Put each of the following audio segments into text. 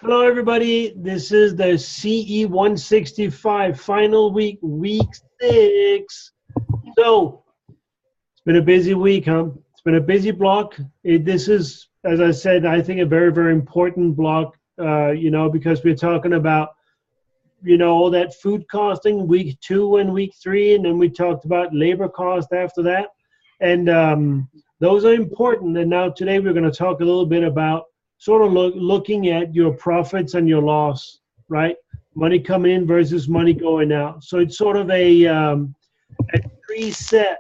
Hello, everybody. This is the CE165 final week, week 6. So it's been a busy week, huh? It's been a busy block. This is, as I said, I think a very, very important block, because we're talking about, all that food costing week 2 and week 3, and then we talked about labor cost after that. And those are important. And now today we're going to talk a little bit about sort of looking at your profits and your loss, right? Money coming in versus money going out. So it's sort of a preset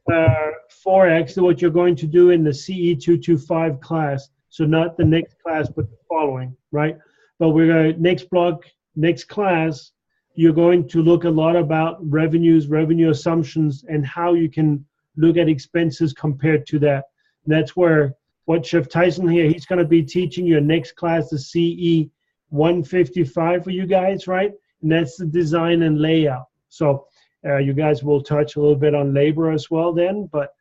Forex to what you're going to do in the CE225 class. So not the next class, but the following, right? But we're going to, next class, you're going to look a lot about revenues, revenue assumptions, and how you can look at expenses compared to that. And that's where what Chef Tyson here, he's going to be teaching your next class, the CE155 for you guys, right? And that's the design and layout. So you guys will touch a little bit on labor as well then, but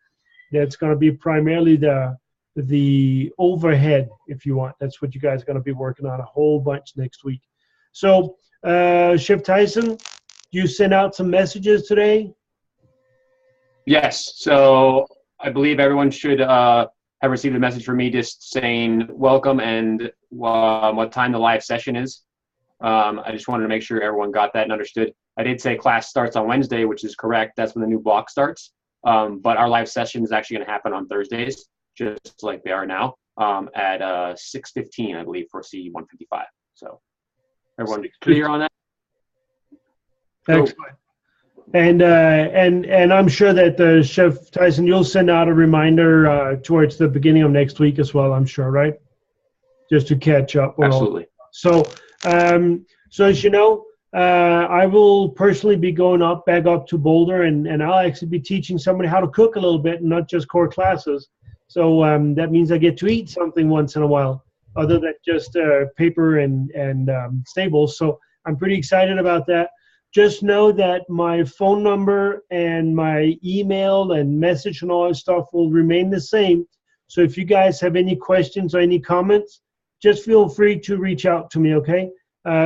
that's going to be primarily the overhead, if you want. That's what you guys are going to be working on a whole bunch next week. So Chef Tyson, you sent out some messages today? Yes. So I believe everyone should have received a message from me just saying welcome and what time the live session is. I just wanted to make sure everyone got that and understood. I did say class starts on Wednesday, which is correct. That's when the new block starts. But our live session is actually going to happen on Thursdays, just like they are now, at 6:15, I believe, for CE155. So everyone clear on that? Excellent. And I'm sure that Chef Tyson, you'll send out a reminder towards the beginning of next week as well, I'm sure, right? Just to catch up. Absolutely. So as you know, I will personally be going back up to Boulder, and I'll actually be teaching somebody how to cook a little bit, and not just core classes. So that means I get to eat something once in a while, other than just paper and staples. So I'm pretty excited about that. Just know that my phone number and my email and message and all that stuff will remain the same. So if you guys have any questions or any comments, just feel free to reach out to me, okay?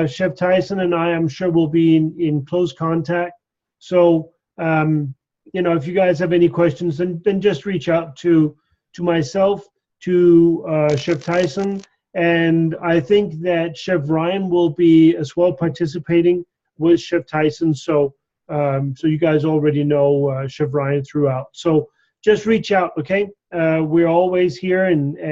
Chef Tyson and I'm sure we'll be in close contact. So, if you guys have any questions, then just reach out to myself, to Chef Tyson. And I think that Chef Ryan will be as well participating with Chef Tyson, so you guys already know Chef Ryan throughout. So just reach out, okay? We're always here, and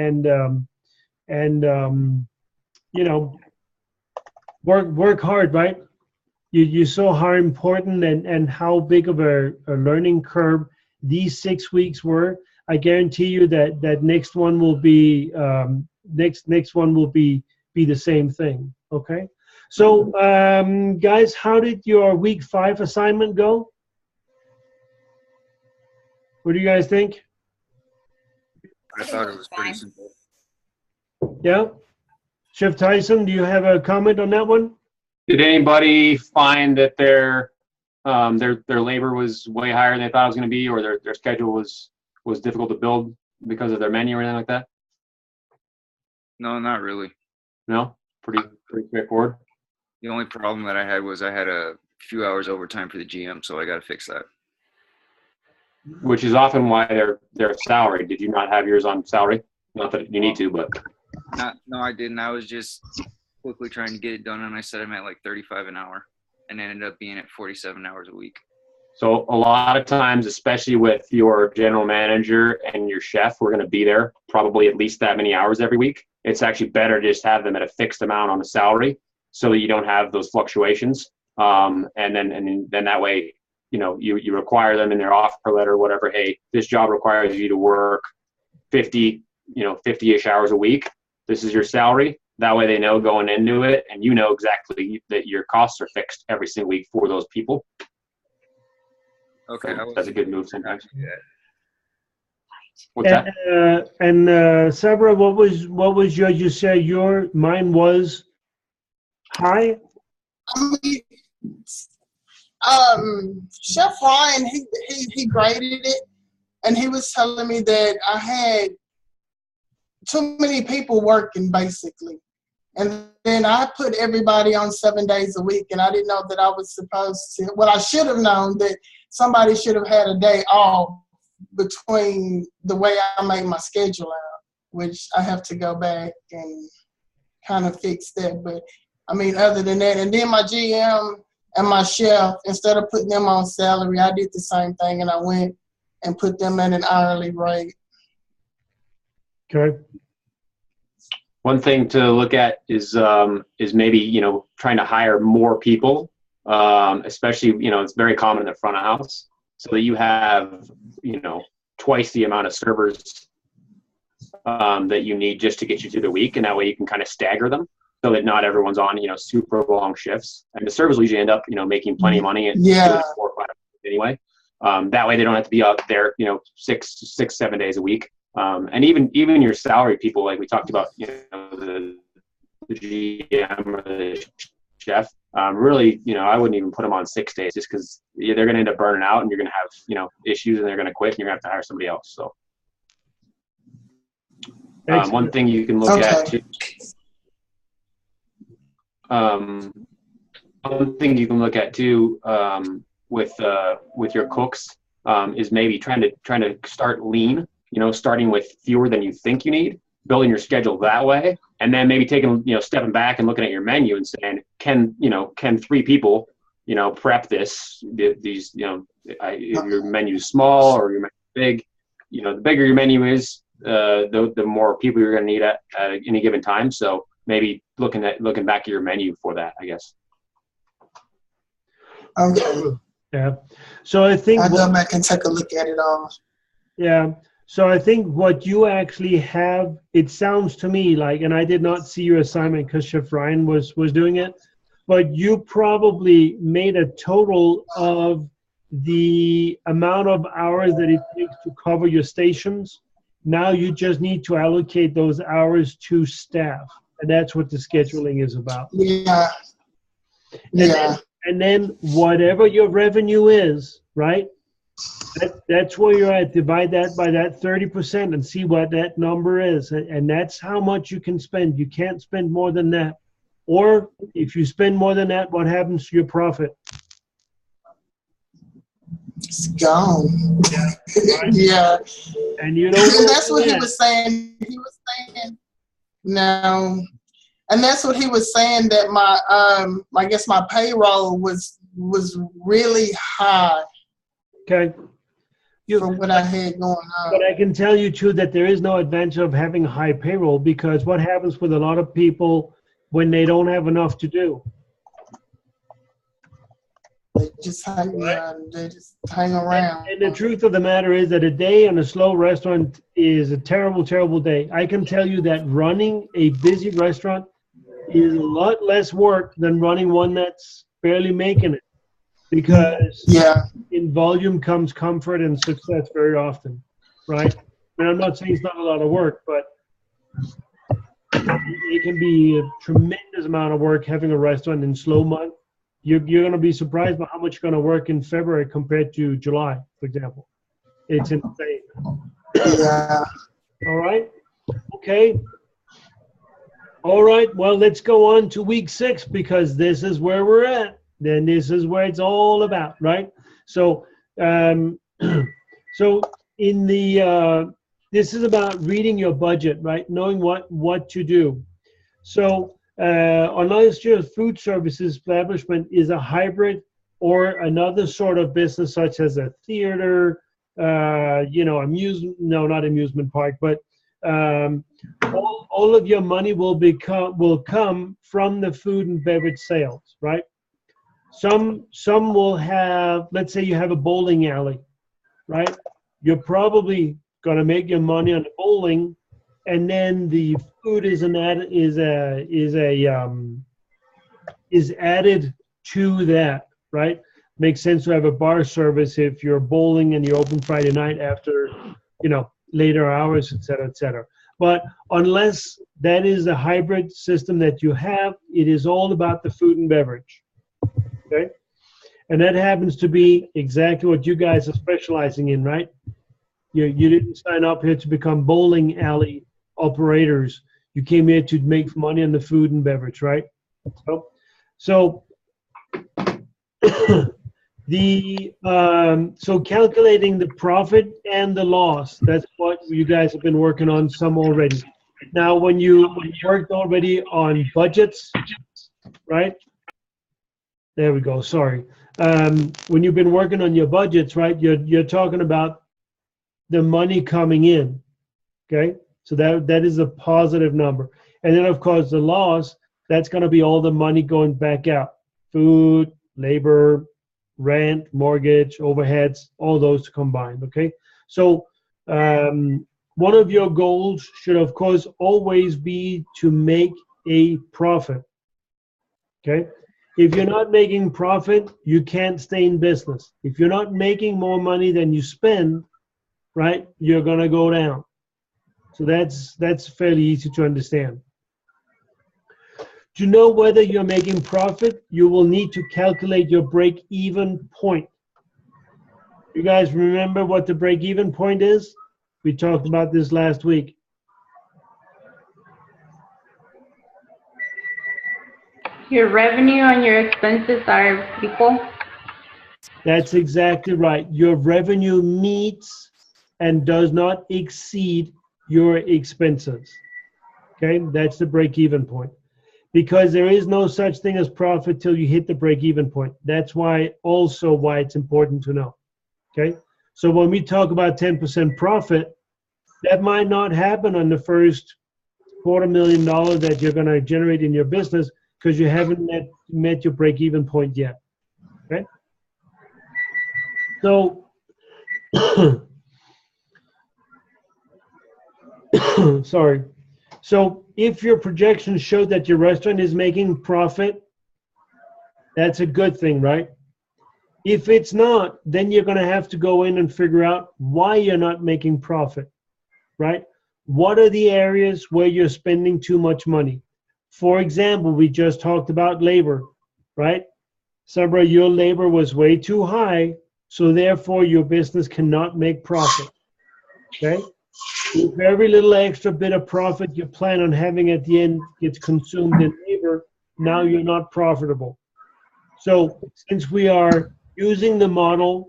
work hard, right? You saw how important and how big of a learning curve these 6 weeks were. I guarantee you that next one will be next one will be the same thing, okay? So, guys, how did your week 5 assignment go? What do you guys think? I thought it was pretty simple. Yeah. Chef Tyson, do you have a comment on that one? Did anybody find that their labor was way higher than they thought it was going to be, or their schedule was difficult to build because of their menu or anything like that? No, not really. No? Pretty straightforward? The only problem that I had was I had a few hours overtime for the GM, so I got to fix that. Which is often why they're salary. Did you not have yours on salary? Not that you need to, but. No, I didn't. I was just quickly trying to get it done, and I said I'm at like 35 an hour, and ended up being at 47 hours a week. So a lot of times, especially with your general manager and your chef, we're going to be there probably at least that many hours every week. It's actually better to just have them at a fixed amount on the salary, so that you don't have those fluctuations. And then that way, you require them in their offer letter, whatever. Hey, this job requires you to work 50-ish hours a week. This is your salary. That way they know going into it, and you know exactly that your costs are fixed every single week for those people. Okay. So that's a good move sometimes. Yeah. What's that? Sabra, what was you said mine was high? Chef Ryan, he graded it, and he was telling me that I had too many people working, basically. And then I put everybody on 7 days a week, and I didn't know that I was supposed to. Well, I should have known that somebody should have had a day off between the way I made my schedule out, which I have to go back and kind of fix that. But I mean, other than that, and then my GM and my chef, instead of putting them on salary, I did the same thing, and I went and put them at an hourly rate. Okay. One thing to look at is maybe, you know, trying to hire more people, especially, you know, it's very common in the front of house, so that you have, you know, twice the amount of servers that you need just to get you through the week. And that way you can kind of stagger them so that not everyone's on, you know, super long shifts. And the servers will usually end up, you know, making plenty of money at 4 or 5 anyway. That way they don't have to be out there, you know, 7 days a week. And even your salary people, like we talked about, you know, the GM or the chef, really, you know, I wouldn't even put them on 6 days just because they're going to end up burning out and you're going to have, you know, issues and they're going to quit and you're going to have to hire somebody else. So one thing you can look at too, one thing you can look at too with your cooks is maybe trying to start lean. You know, starting with fewer than you think you need, building your schedule that way, and then maybe taking, you know, stepping back and looking at your menu and saying, can 3 people, you know, prep these, you know, if your menu is small or your menu is big, you know, the bigger your menu is, the more people you're going to need at any given time. So maybe looking back at your menu for that, I guess. Okay. Yeah. So I think I'll go back and take a look at it all. Yeah. So I think what you actually have, it sounds to me like, and I did not see your assignment because Chef Ryan was doing it, but you probably made a total of the amount of hours that it takes to cover your stations. Now you just need to allocate those hours to staff, and that's what the scheduling is about. Yeah. And then whatever your revenue is, right? That's where you're at. Divide that by that 30% and see what that number is. And that's how much you can spend. You can't spend more than that. Or if you spend more than that, what happens to your profit? It's gone. Right? Yeah. And you don't. That's what he was saying. He was saying, no. And that's what he was saying, that my I guess my payroll was really high. Okay. For what I had going on. But I can tell you too that there is no advantage of having a high payroll, because what happens with a lot of people when they don't have enough to do? They just hang around. And the truth of the matter is that a day in a slow restaurant is a terrible, terrible day. I can tell you that running a busy restaurant is a lot less work than running one that's barely making it. Because in volume comes comfort and success very often, right? And I'm not saying it's not a lot of work, but it can be a tremendous amount of work having a restaurant in slow month. You're going to be surprised by how much you're going to work in February compared to July, for example. It's insane. Yeah. All right. Okay. All right. Well, let's go on to week 6, because this is where we're at. Then this is where it's all about, right? So, so in the this is about reading your budget, right? Knowing what to do. So, unless your food services establishment is a hybrid or another sort of business, such as a theater, you know, not amusement park, but all of your money will come from the food and beverage sales, right? Some will have, let's say you have a bowling alley, right? You're probably going to make your money on the bowling, and then the food is added to that, right? Makes sense to have a bar service if you're bowling and you're open Friday night after, you know, later hours, et cetera, et cetera. But unless that is a hybrid system that you have, it is all about the food and beverage. Okay, and that happens to be exactly what you guys are specializing in, right? You didn't sign up here to become bowling alley operators. You came here to make money on the food and beverage, right? So so calculating the profit and the loss, that's what you guys have been working on some already. Now, when you worked already on budgets, right? There we go, sorry. When you've been working on your budgets, right, you're talking about the money coming in, okay? So that is a positive number. And then, of course, the loss, that's going to be all the money going back out. Food, labor, rent, mortgage, overheads, all those combined, okay? So one of your goals should, of course, always be to make a profit, okay? If you're not making profit, you can't stay in business. If you're not making more money than you spend, right, you're going to go down. So that's fairly easy to understand. To know whether you're making profit, you will need to calculate your break-even point. You guys remember what the break-even point is? We talked about this last week. Your revenue and your expenses are equal? That's exactly right. Your revenue meets and does not exceed your expenses. Okay, that's the break-even point. Because there is no such thing as profit till you hit the break-even point. That's why it's important to know. Okay, so when we talk about 10% profit, that might not happen on the first $250,000 that you're going to generate in your business because you haven't met your break-even point yet. Okay, so sorry. So if your projections show that your restaurant is making profit, that's a good thing, right? If it's not, then you're going to have to go in and figure out why you're not making profit, right? What are the areas where you're spending too much money? For example, we just talked about labor, right? Sabra, your labor was way too high, so therefore your business cannot make profit, okay? If every little extra bit of profit you plan on having at the end gets consumed in labor, now you're not profitable. So since we are using the model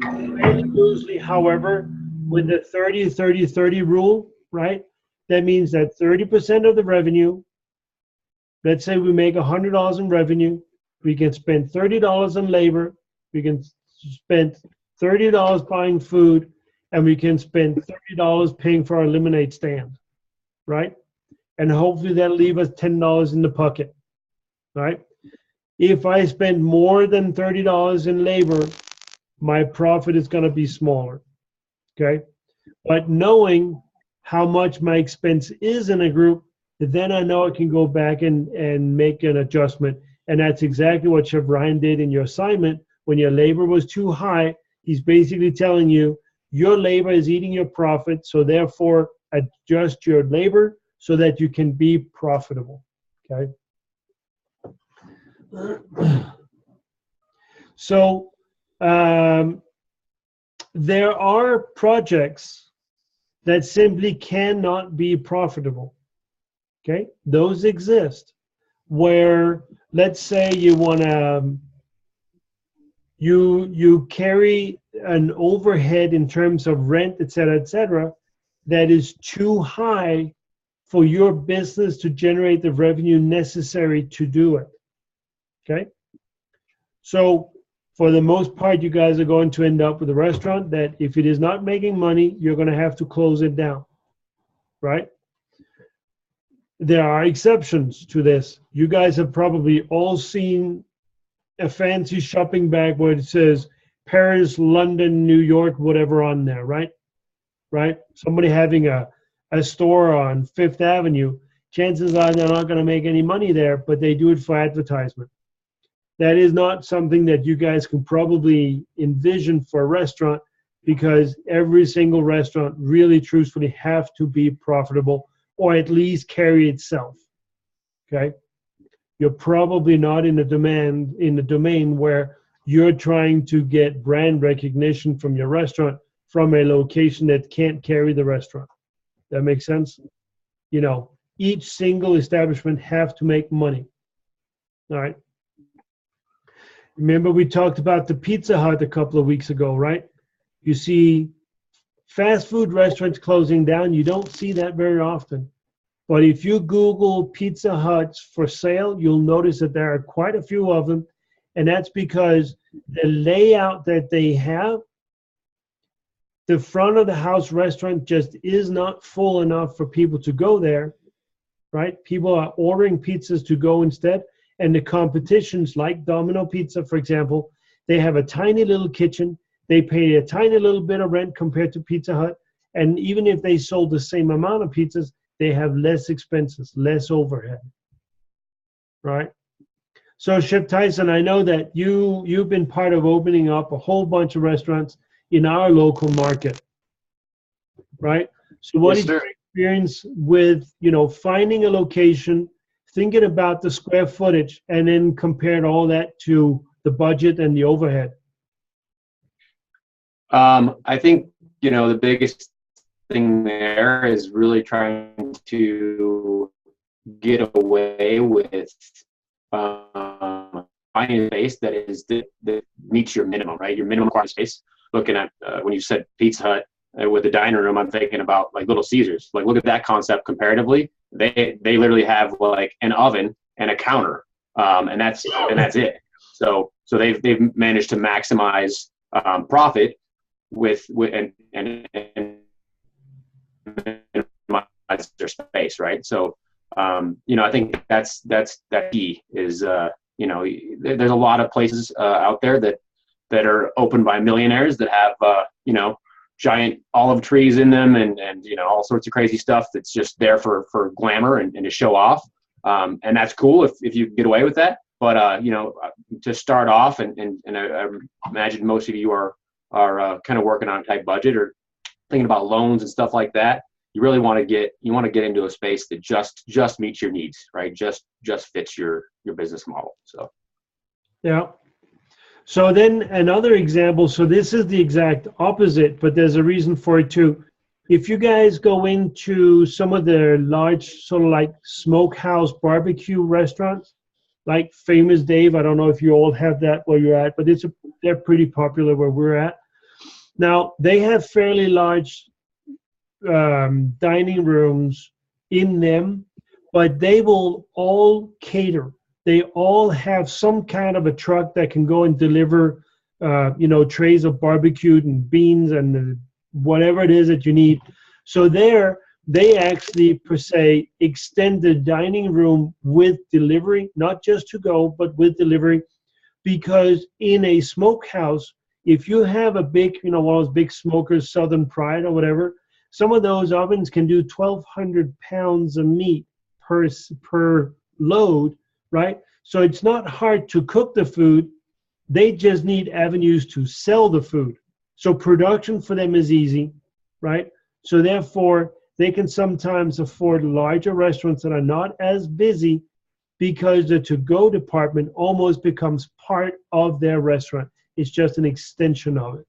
fairly loosely, however, with the 30-30-30 rule, right? That means that 30% of the revenue, let's say we make $100 in revenue, we can spend $30 on labor, we can spend $30 buying food, and we can spend $30 paying for our lemonade stand, right? And hopefully that'll leave us $10 in the pocket, right? If I spend more than $30 in labor, my profit is going to be smaller, okay? But knowing how much my expense is in a group, then I know I can go back and make an adjustment. And that's exactly what Chef Ryan did in your assignment. When your labor was too high, he's basically telling you, your labor is eating your profit, so therefore adjust your labor so that you can be profitable, okay? So there are projects that simply cannot be profitable, okay? Those exist where, let's say you want to, you carry an overhead in terms of rent, et cetera, that is too high for your business to generate the revenue necessary to do it, okay? So for the most part, you guys are going to end up with a restaurant that if it is not making money, you're going to have to close it down, right? There are exceptions to this. You guys have probably all seen a fancy shopping bag where it says Paris, London, New York, whatever on there, right? Right? Somebody having a store on Fifth Avenue, chances are they're not going to make any money there, but they do it for advertisement. That is not something that you guys can probably envision for a restaurant, because every single restaurant really truthfully have to be profitable or at least carry itself, okay? You're probably not in the domain where you're trying to get brand recognition from your restaurant from a location that can't carry the restaurant. That makes sense? You know, each single establishment have to make money. All right. Remember we talked about the Pizza Hut a couple of weeks ago, right? You see fast food restaurants closing down. You don't see that very often. But if you Google Pizza Huts for sale, you'll notice that there are quite a few of them. And that's because the layout that they have, the front of the house restaurant just is not full enough for people to go there, right? People are ordering pizzas to go instead. And the competitions like Domino Pizza, for example, they have a tiny little kitchen. They pay a tiny little bit of rent compared to Pizza Hut. And even if they sold the same amount of pizzas, they have less expenses, less overhead, right? So Chef Tyson, I know that you've been part of opening up a whole bunch of restaurants in our local market, right? So what is your experience with, finding a location, thinking about the square footage, and then comparing all that to the budget and the overhead? I think, the biggest thing there is really trying to get away with finding a space that meets your minimum, right? Your minimum required space. Looking at when you said Pizza Hut with the dining room, I'm thinking about like Little Caesars. Like, look at that concept comparatively. They literally have like an oven and a counter, and that's it. So they've managed to maximize profit with and minimize their space, right? So I think that's key is there's a lot of places out there that are opened by millionaires that have giant olive trees in them and all sorts of crazy stuff that's just there for glamour and to show off, and that's cool if you get away with that. But to start off, and I imagine most of you are kind of working on a tight budget or thinking about loans and stuff like that. You really want to get into a space that just meets your needs, right? Just fits your business model. So yeah. So then another example, so this is the exact opposite, but there's a reason for it too. If you guys go into some of the large sort of like smokehouse barbecue restaurants, like Famous Dave, I don't know if you all have that where you're at, but they're pretty popular where we're at. Now, they have fairly large dining rooms in them, but they will all cater. They all have some kind of a truck that can go and deliver, trays of barbecued and beans and whatever it is that you need. So they actually, per se, extend the dining room with delivery, not just to go, but with delivery, because in a smokehouse, if you have a big, one of those big smokers, Southern Pride or whatever, some of those ovens can do 1,200 pounds of meat per load, right? So it's not hard to cook the food. They just need avenues to sell the food. So production for them is easy, right? So therefore, they can sometimes afford larger restaurants that are not as busy because the to-go department almost becomes part of their restaurant. It's just an extension of it,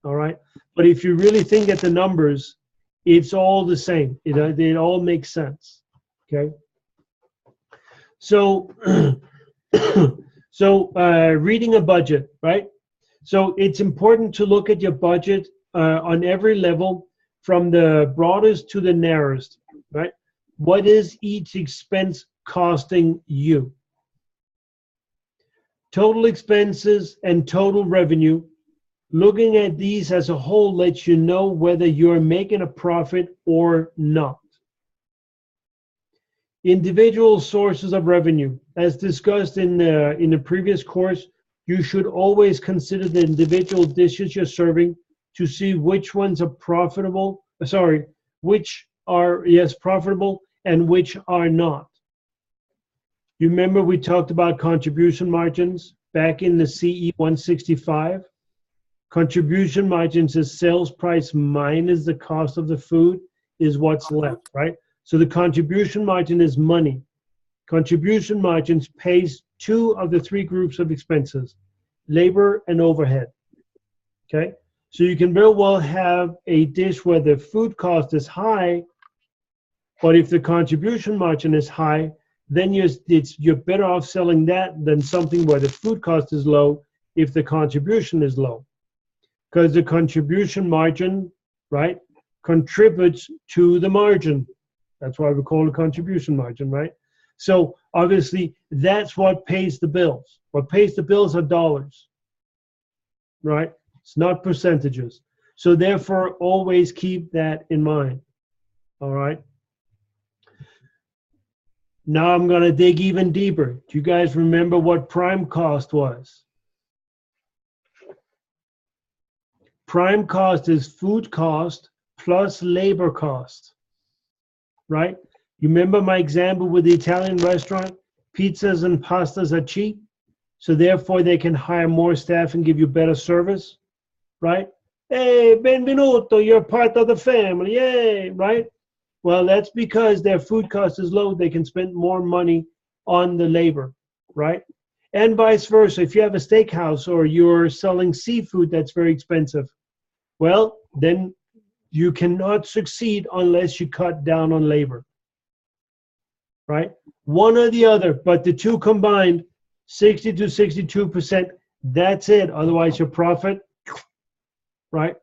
all right? But if you really think at the numbers, it's all the same. It all makes sense, okay? So, reading a budget, right? So it's important to look at your budget on every level, from the broadest to the narrowest, right? What is each expense costing you? Total expenses and total revenue. Looking at these as a whole lets you know whether you're making a profit or not. Individual sources of revenue. As discussed in the previous course, you should always consider the individual dishes you're serving to see which ones are profitable, which are, profitable and which are not. You remember we talked about contribution margins back in the CE165? Contribution margins is sales price minus the cost of the food is what's left, right? So the contribution margin is money. Contribution margins pays two of the three groups of expenses, labor and overhead, okay? So you can very well have a dish where the food cost is high But if the contribution margin is high, then you're better off selling that than something where the food cost is low if the contribution is low. Because the contribution margin, right, contributes to the margin. That's why we call it contribution margin, right? So obviously, that's what pays the bills. What pays the bills are dollars, right? It's not percentages. So therefore, always keep that in mind, all right? Now I'm going to dig even deeper. Do you guys remember what prime cost was? Prime cost is food cost plus labor cost, right? You remember my example with the Italian restaurant? Pizzas and pastas are cheap, so therefore they can hire more staff and give you better service, right? Hey, benvenuto, you're part of the family, yay, right? Well, that's because their food cost is low. They can spend more money on the labor, right? And vice versa. If you have a steakhouse or you're selling seafood that's very expensive, well, then you cannot succeed unless you cut down on labor, right? One or the other, but the two combined, 60 to 62%, that's it. Otherwise, your profit, right?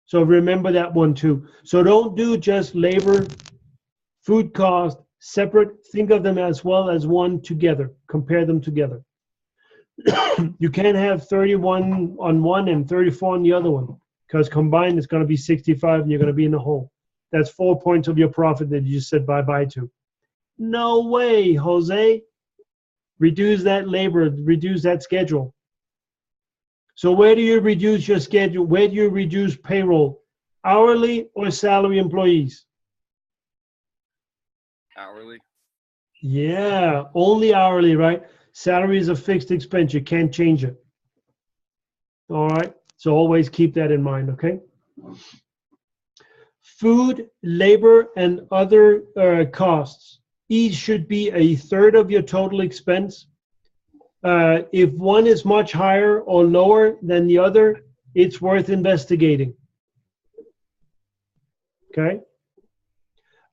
So remember that one too. So don't do just labor, food cost, separate. Think of them as well as one together. Compare them together. You can't have 31 on one and 34 on the other one, because combined it's going to be 65 and you're going to be in the hole. That's 4 points of your profit that you just said bye-bye to. No way, Jose. Reduce that labor, reduce that schedule. So where do you reduce your schedule? Where do you reduce payroll? Hourly or salary employees? Hourly. Yeah, only hourly, right? Salary is a fixed expense. You can't change it. All right? So always keep that in mind, okay? Food, labor, and other costs. Each should be a third of your total expense. If one is much higher or lower than the other, it's worth investigating. Okay?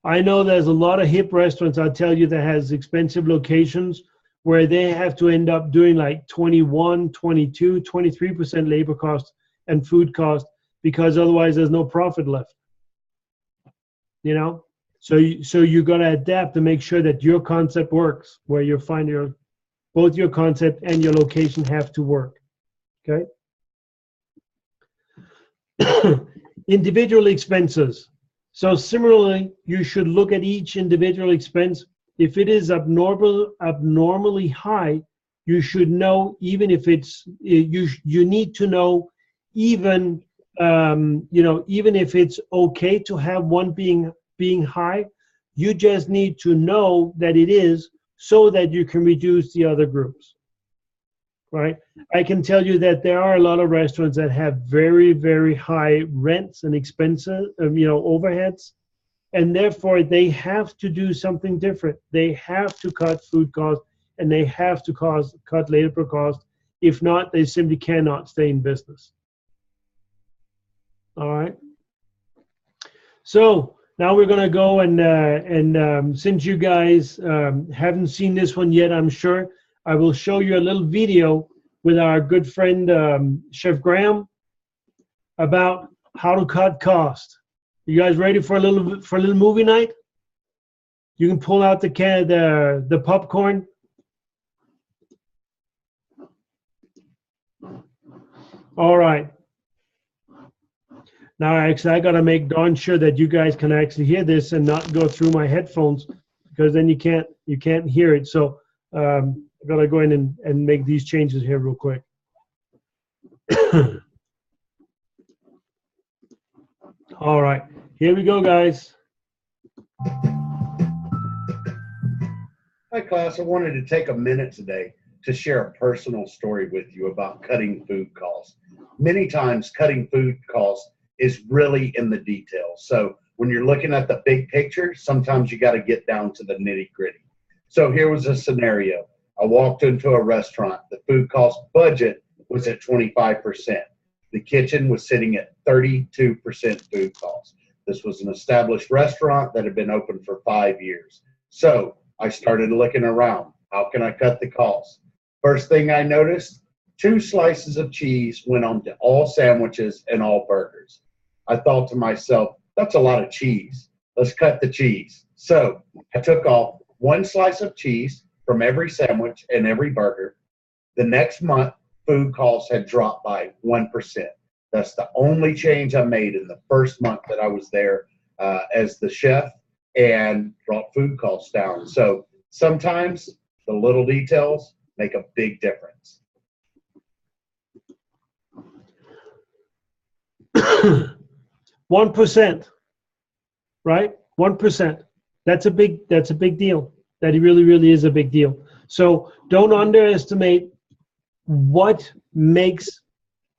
I know there's a lot of hip restaurants, I'll tell you, that has expensive locations where they have to end up doing like 21, 22, 23% labor cost and food cost, because otherwise there's no profit left. You know? So you got to adapt to make sure that your concept works, where you find both your concept and your location have to work. Okay? Individual expenses. So similarly, you should look at each individual expense. If it is abnormally high, you should know, even if it's, you need to know, even, even if it's okay to have one being high, you just need to know that it is, so that you can reduce the other groups, right? I can tell you that there are a lot of restaurants that have very, very high rents and expenses, overheads, and therefore they have to do something different. They have to cut food costs and they have to cut labor costs. If not, they simply cannot stay in business. All right. So now we're going to go and since you guys haven't seen this one yet, I'm sure, I will show you a little video with our good friend Chef Graham about how to cut costs. You guys ready for a little movie night? You can pull out the popcorn. All right. Now, actually, I got to make darn sure that you guys can actually hear this and not go through my headphones, because then you can't hear it. So I got to go in and make these changes here real quick. All right, here we go, guys. Hi, class. I wanted to take a minute today to share a personal story with you about cutting food costs. Many times, cutting food costs is really in the details. So when you're looking at the big picture, sometimes you got to get down to the nitty gritty. So here was a scenario. I walked into a restaurant. The food cost budget was at 25%. The kitchen was sitting at 32% food cost. This was an established restaurant that had been open for 5 years. So I started looking around. How can I cut the cost? First thing I noticed, 2 slices of cheese went on to all sandwiches and all burgers. I thought to myself, that's a lot of cheese. Let's cut the cheese. So I took off 1 slice of cheese from every sandwich and every burger. The next month, food costs had dropped by 1%. That's the only change I made in the first month that I was there as the chef, and brought food costs down. So sometimes the little details make a big difference. 1%, right? 1%. That's a big deal. That really, really is a big deal. So don't underestimate what makes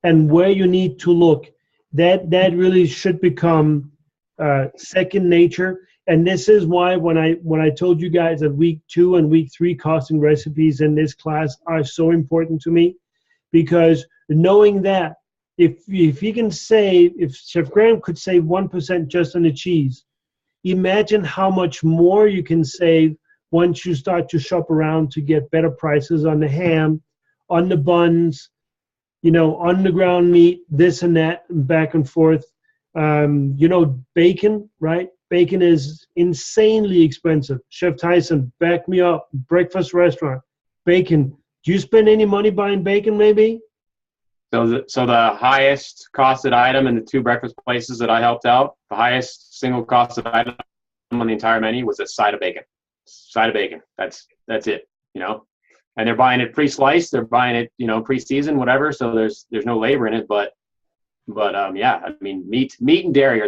and where you need to look. That really should become second nature. And this is why when I told you guys that week 2 and week 3 costing recipes in this class are so important to me, because knowing that if he can save, if Chef Graham could save 1% just on the cheese, imagine how much more you can save once you start to shop around to get better prices on the ham, on the buns, on the ground meat, this and that, and back and forth. Bacon, right? Bacon is insanely expensive. Chef Tyson, back me up. Breakfast restaurant, bacon. Do you spend any money buying bacon, maybe? So the highest costed item in the 2 breakfast places that I helped out, the highest single costed item on the entire menu was a side of bacon. Side of bacon. That's it. And they're buying it pre-sliced. They're buying it, pre-seasoned, whatever. So there's no labor in it. But yeah, I mean, meat and dairy are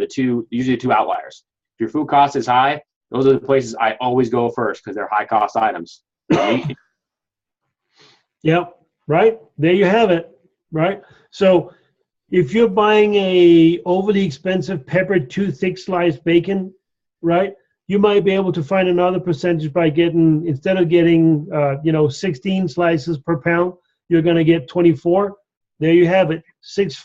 usually the 2 outliers. If your food cost is high, those are the places I always go first because they're high cost items. Yep. Right. There you have it. Right. So if you're buying a overly expensive peppered 2 thick sliced bacon, right, you might be able to find another percentage by getting, instead of getting 16 slices per pound, you're going to get 24. There you have it. 6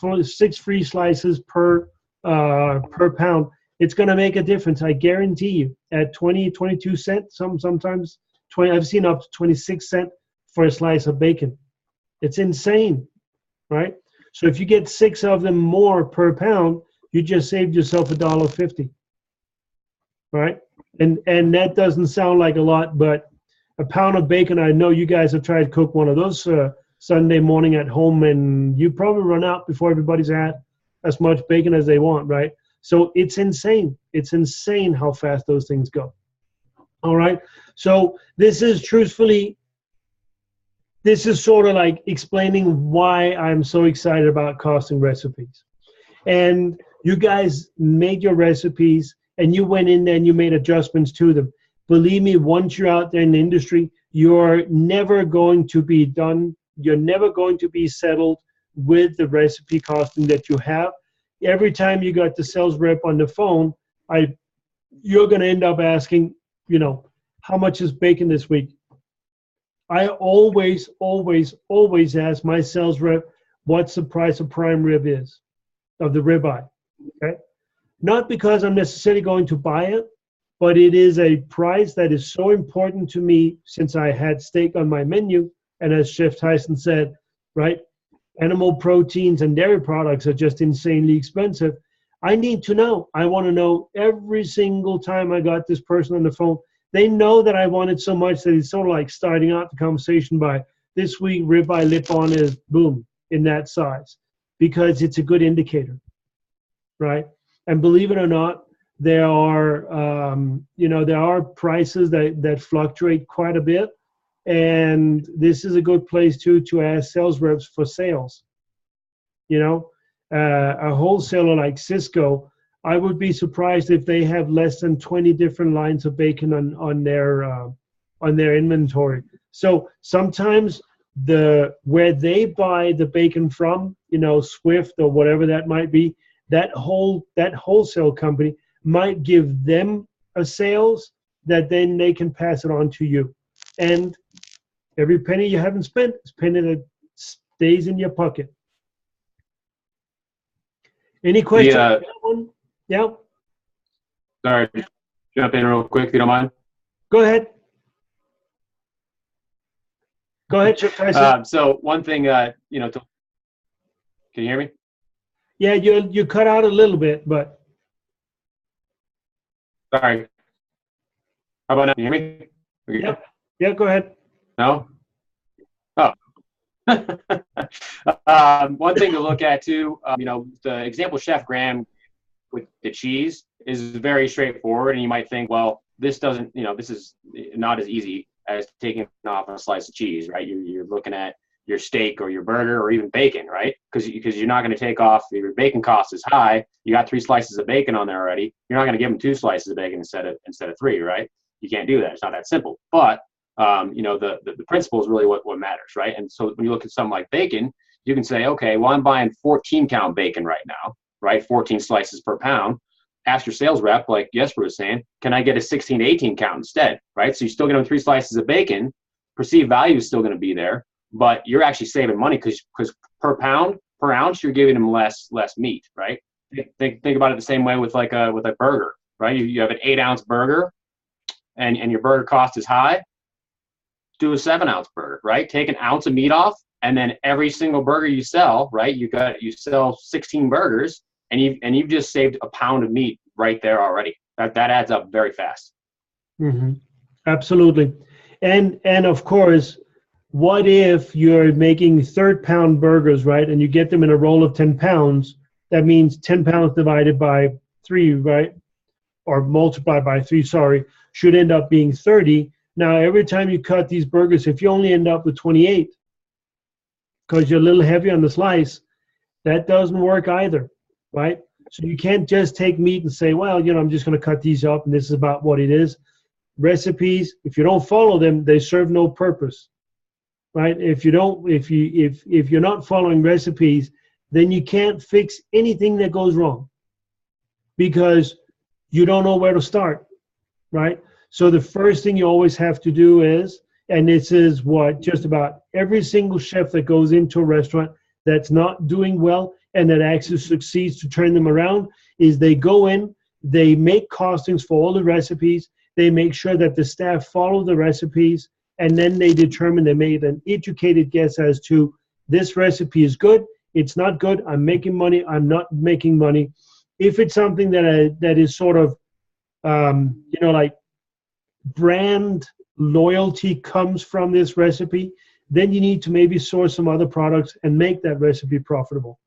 free slices per pound. It's going to make a difference. I guarantee you. At 20, 22 cents, sometimes 20. I've seen up to 26 cents for a slice of bacon. It's insane, right? So if you get 6 of them more per pound, you just saved yourself $1.50, right? And that doesn't sound like a lot, but a pound of bacon, I know you guys have tried to cook one of those Sunday morning at home, and you probably run out before everybody's had as much bacon as they want, right? So it's insane. It's insane how fast those things go. All right. So this is sort of like explaining why I'm so excited about costing recipes. And you guys made your recipes and you went in there and you made adjustments to them. Believe me, once you're out there in the industry, you're never going to be done. You're never going to be settled with the recipe costing that you have. Every time you got the sales rep on the phone, you're going to end up asking, how much is bacon this week? I always ask my sales rep what's the price of prime rib is, of the ribeye, okay? Not because I'm necessarily going to buy it, but it is a price that is so important to me since I had steak on my menu. And as Chef Tyson said, right, animal proteins and dairy products are just insanely expensive. I need to know. I want to know every single time I got this person on the phone. They know that I want it so much that it's sort of like starting out the conversation by, this week ribeye lip on is boom, in that size, because it's a good indicator, right? And believe it or not, there are prices that fluctuate quite a bit. And this is a good place to ask sales reps for sales. A wholesaler like Cisco, I would be surprised if they have less than 20 different lines of bacon on their inventory. So sometimes where they buy the bacon from, Swift or whatever that might be, that wholesale company might give them a sales that then they can pass it on to you. And every penny you haven't spent is penny that stays in your pocket. Any questions? Yeah. Sorry, jump in real quick if you don't mind. Go ahead. Go ahead, Chip Tyson. So one thing, can you hear me? Yeah, you cut out a little bit, but. Sorry. How about now? Can you hear me? Yep. Yeah, go ahead. No? Oh. One thing to look at too, the example Chef Graham with the cheese is very straightforward, and you might think, well, this doesn't, this is not as easy as taking off a slice of cheese, right? You're looking at your steak or your burger or even bacon, right? Because you're not going to take off, your bacon cost is high. You got 3 slices of bacon on there already. You're not going to give them 2 slices of bacon instead of 3, right? You can't do that. It's not that simple. But the principle is really what matters, right? And so when you look at something like bacon, you can say, okay, well, I'm buying 14-count bacon right now, right? 14 slices per pound. Ask your sales rep, like Jesper was saying, can I get a 16 to 18 count instead, right? So you still get them 3 slices of bacon. Perceived value is still going to be there, but you're actually saving money because per ounce, you're giving them less meat, right? Think about it the same way with a burger, right? You have an 8-ounce burger, and your burger cost is high. Do a 7-ounce burger, right? Take an ounce of meat off, and then every single burger you sell, right? You sell 16 burgers, and you've just saved a pound of meat right there already. That adds up very fast. Mm-hmm. Absolutely. And of course, what if you're making 3rd-pound burgers, right? And you get them in a roll of 10 pounds. That means 10 pounds divided by 3, right? Or multiplied by 3, sorry, should end up being 30. Now, every time you cut these burgers, if you only end up with 28, because you're a little heavy on the slice, that doesn't work either, right? So you can't just take meat and say, well, I'm just going to cut these up and this is about what it is. Recipes, if you don't follow them, they serve no purpose, right? If you're not following recipes, then you can't fix anything that goes wrong because you don't know where to start, right? So the first thing you always have to do is, and this is what just about every single chef that goes into a restaurant that's not doing well and that actually succeeds to turn them around, is they go in, they make costings for all the recipes, they make sure that the staff follow the recipes, and then they determine, they made an educated guess as to this recipe is good, it's not good, I'm making money, I'm not making money. If it's something that is sort of, like brand loyalty comes from this recipe, then you need to maybe source some other products and make that recipe profitable.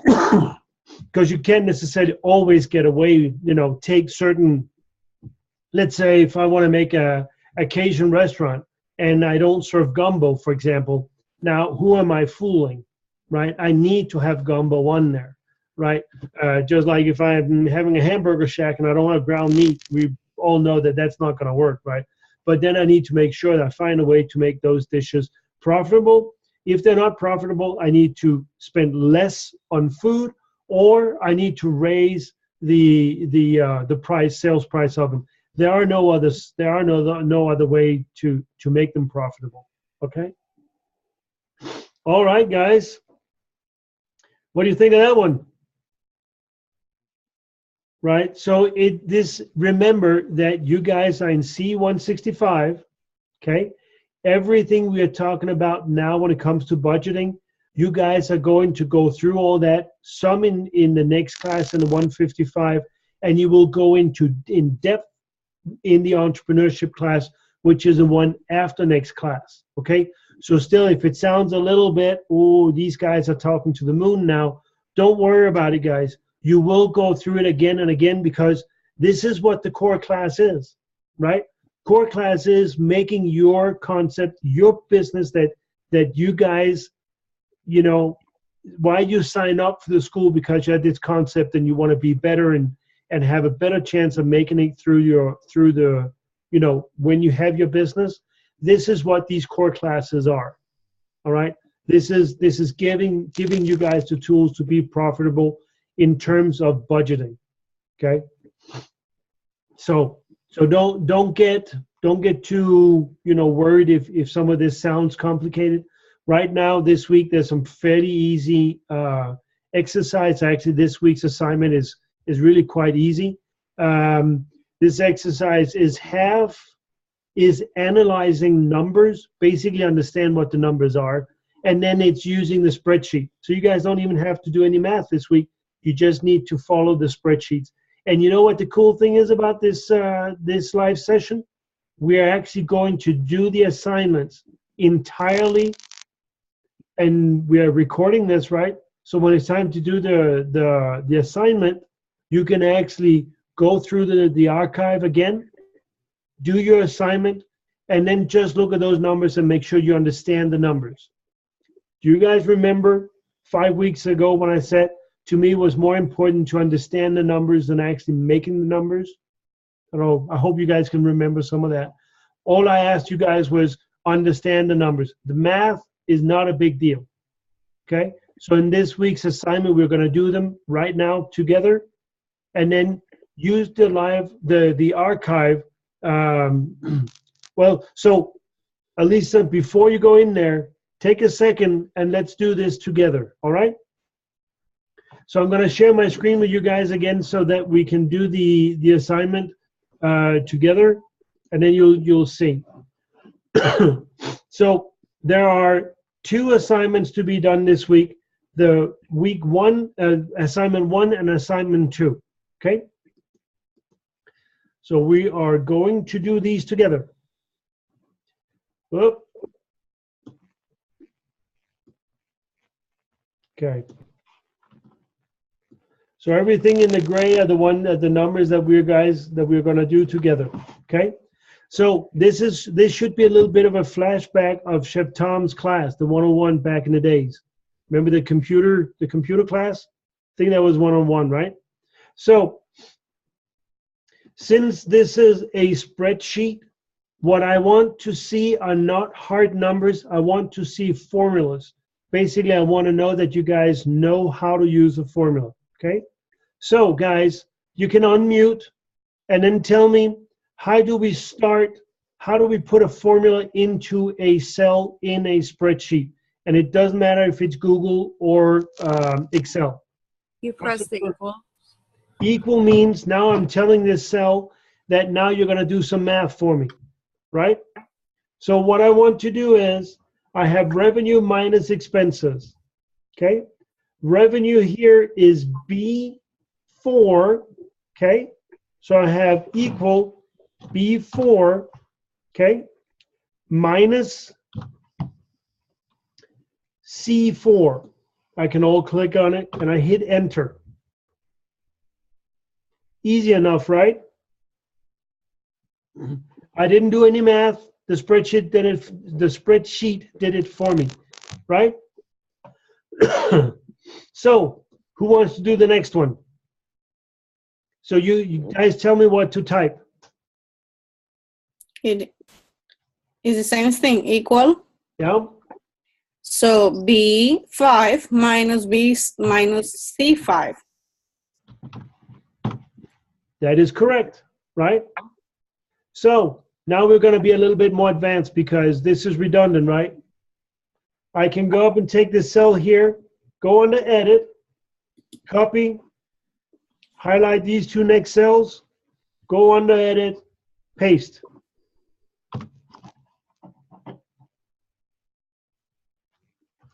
Because you can't necessarily always get away, take certain, let's say if I want to make a Cajun restaurant and I don't serve gumbo, for example, now who am I fooling, right? I need to have gumbo on there, right? Just like if I'm having a hamburger shack and I don't have ground meat, we all know that that's not going to work, right? But then I need to make sure that I find a way to make those dishes profitable. If they're not profitable, I need to spend less on food, or I need to raise the price, sales price of them. There are no others. There are no other way to make them profitable. Okay. All right, guys. What do you think of that one? Right. So remember that you guys are in CE165. Okay. Everything we are talking about now when it comes to budgeting, you guys are going to go through all that, some in the next class in the 155, and you will go into in depth in the entrepreneurship class, which is the one after next class. Okay. So still, if it sounds a little bit, oh, these guys are talking to the moon now, don't worry about it, guys. You will go through it again and again because this is what the core class is, right? Core class is making your concept, your business that you guys, why you sign up for the school, because you had this concept and you want to be better and have a better chance of making it through the when you have your business. This is what these core classes are. All right. This is giving you guys the tools to be profitable in terms of budgeting. Okay. So don't get too worried if some of this sounds complicated. Right now, this week there's some fairly easy exercise. Actually, this week's assignment is really quite easy. This exercise is analyzing numbers, basically understand what the numbers are, and then it's using the spreadsheet. So you guys don't even have to do any math this week. You just need to follow the spreadsheets. And you know what the cool thing is about this this live session? We are actually going to do the assignments entirely, and we are recording this, right? So when it's time to do the assignment, you can actually go through the archive again, do your assignment, and then just look at those numbers and make sure you understand the numbers. Do you guys remember 5 weeks ago when I said, to me, it was more important to understand the numbers than actually making the numbers? I hope you guys can remember some of that. All I asked you guys was understand the numbers. The math is not a big deal, okay? So in this week's assignment, we're going to do them right now together, and then use the archive. Well, so Elisa, before you go in there, take a second and let's do this together, all right? So I'm going to share my screen with you guys again so that we can do the assignment together, and then you'll see. So there are 2 assignments to be done this week. The week 1, assignment 1 and assignment 2, okay? So we are going to do these together. Whoop. Okay. So everything in the gray are the numbers that we're going to do together. Okay. So this should be a little bit of a flashback of Chef Tom's class, the 101 back in the days. Remember the computer class? I think that was 101, right? So since this is a spreadsheet, what I want to see are not hard numbers. I want to see formulas. Basically, I want to know that you guys know how to use a formula. Okay. So guys, you can unmute and then tell me, how do we put a formula into a cell in a spreadsheet? And it doesn't matter if it's Google or Excel. You press the equal. Equal means now I'm telling this cell that now you're going to do some math for me, right? So what I want to do is I have revenue minus expenses, okay? Revenue here is B4, okay? So I have equal B4, okay, minus C4. I can all click on it and I hit enter. Easy enough, right? I didn't do any math. The spreadsheet did it for me, right? So who wants to do the next one? So you guys tell me what to type. It is the same thing, equal. Yeah. So B5 minus B minus C5. That is correct, right? So now we're going to be a little bit more advanced because this is redundant, right? I can go up and take this cell here, go on to edit, copy, highlight these 2 next cells, go on to edit, paste.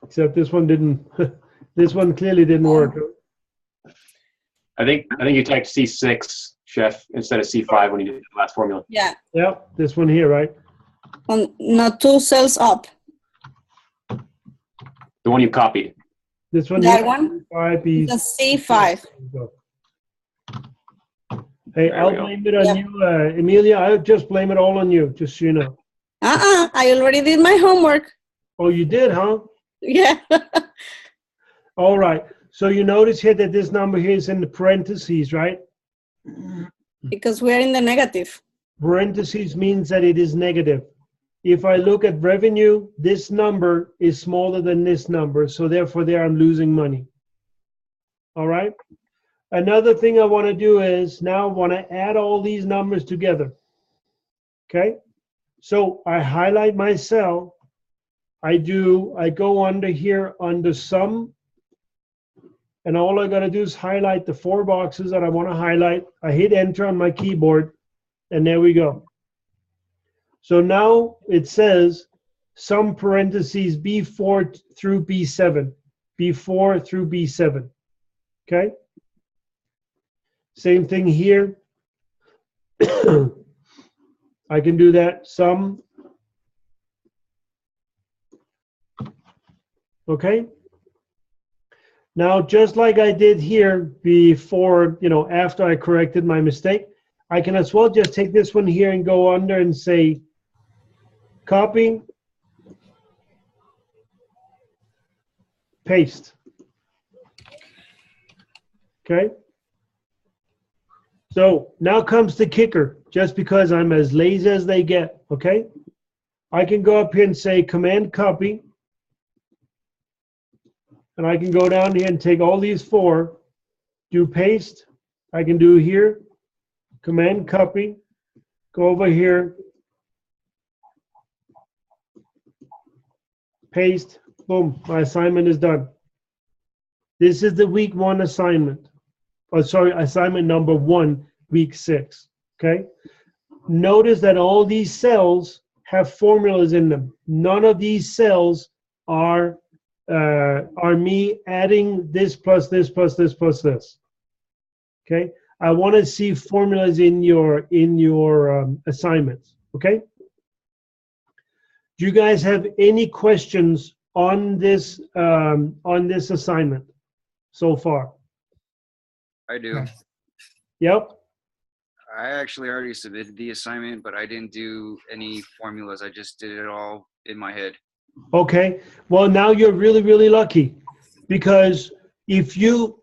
Except this one didn't, this one clearly didn't work. I think you typed C6, Chef, instead of C5 when you did the last formula. Yeah. Yep, this one here, right? Not 2 cells up. The one you copied. This one That here, one? the C5. Hey, I'll blame it on you, Emilia. I'll just blame it all on you, just so you know. I already did my homework. Oh, you did, huh? Yeah. All right. So you notice here that this number here is in the parentheses, right? Because we're in the negative. Parentheses means that it is negative. If I look at revenue, this number is smaller than this number, so therefore there I'm losing money. All right? Another thing I want to do is now I want to add all these numbers together. Okay? So I highlight my cell. I go under here under sum, and all I got to do is highlight the 4 boxes that I want to highlight. I hit enter on my keyboard, and there we go. So now it says sum parentheses B4 through B7, B4 through B7, okay? Same thing here. I can do that, sum, okay? Now, just like I did here before, you know, after I corrected my mistake, I can as well just take this one here and go under and say, copy, paste. Okay? So now comes the kicker, just because I'm as lazy as they get, okay? I can go up here and say command copy, and I can go down here and take all these 4, do paste. I can do here, command copy, go over here, paste, boom, my assignment is done. This is the week 1 assignment. Oh, sorry, assignment number 1, week 6, okay? Notice that all these cells have formulas in them. None of these cells are me adding this plus this plus this plus this. Okay, I want to see formulas in your assignments. Okay. Do you guys have any questions on this assignment so far? I do. Yep. I actually already submitted the assignment, but I didn't do any formulas. I just did it all in my head. Okay, well now you're really, really lucky, because if you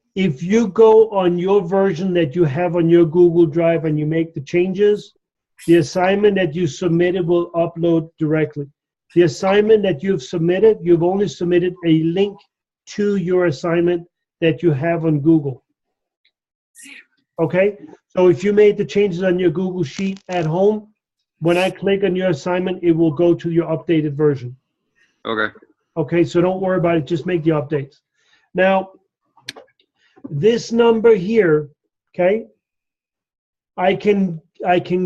go on your version that you have on your Google Drive and you make the changes, the assignment that you submitted will upload directly. The assignment that you've submitted, you've only submitted a link to your assignment that you have on Google. Okay, so if you made the changes on your Google Sheet at home, when I click on your assignment, it will go to your updated version. Okay. Okay, so don't worry about it, just make the updates. Now, this number here, okay, I can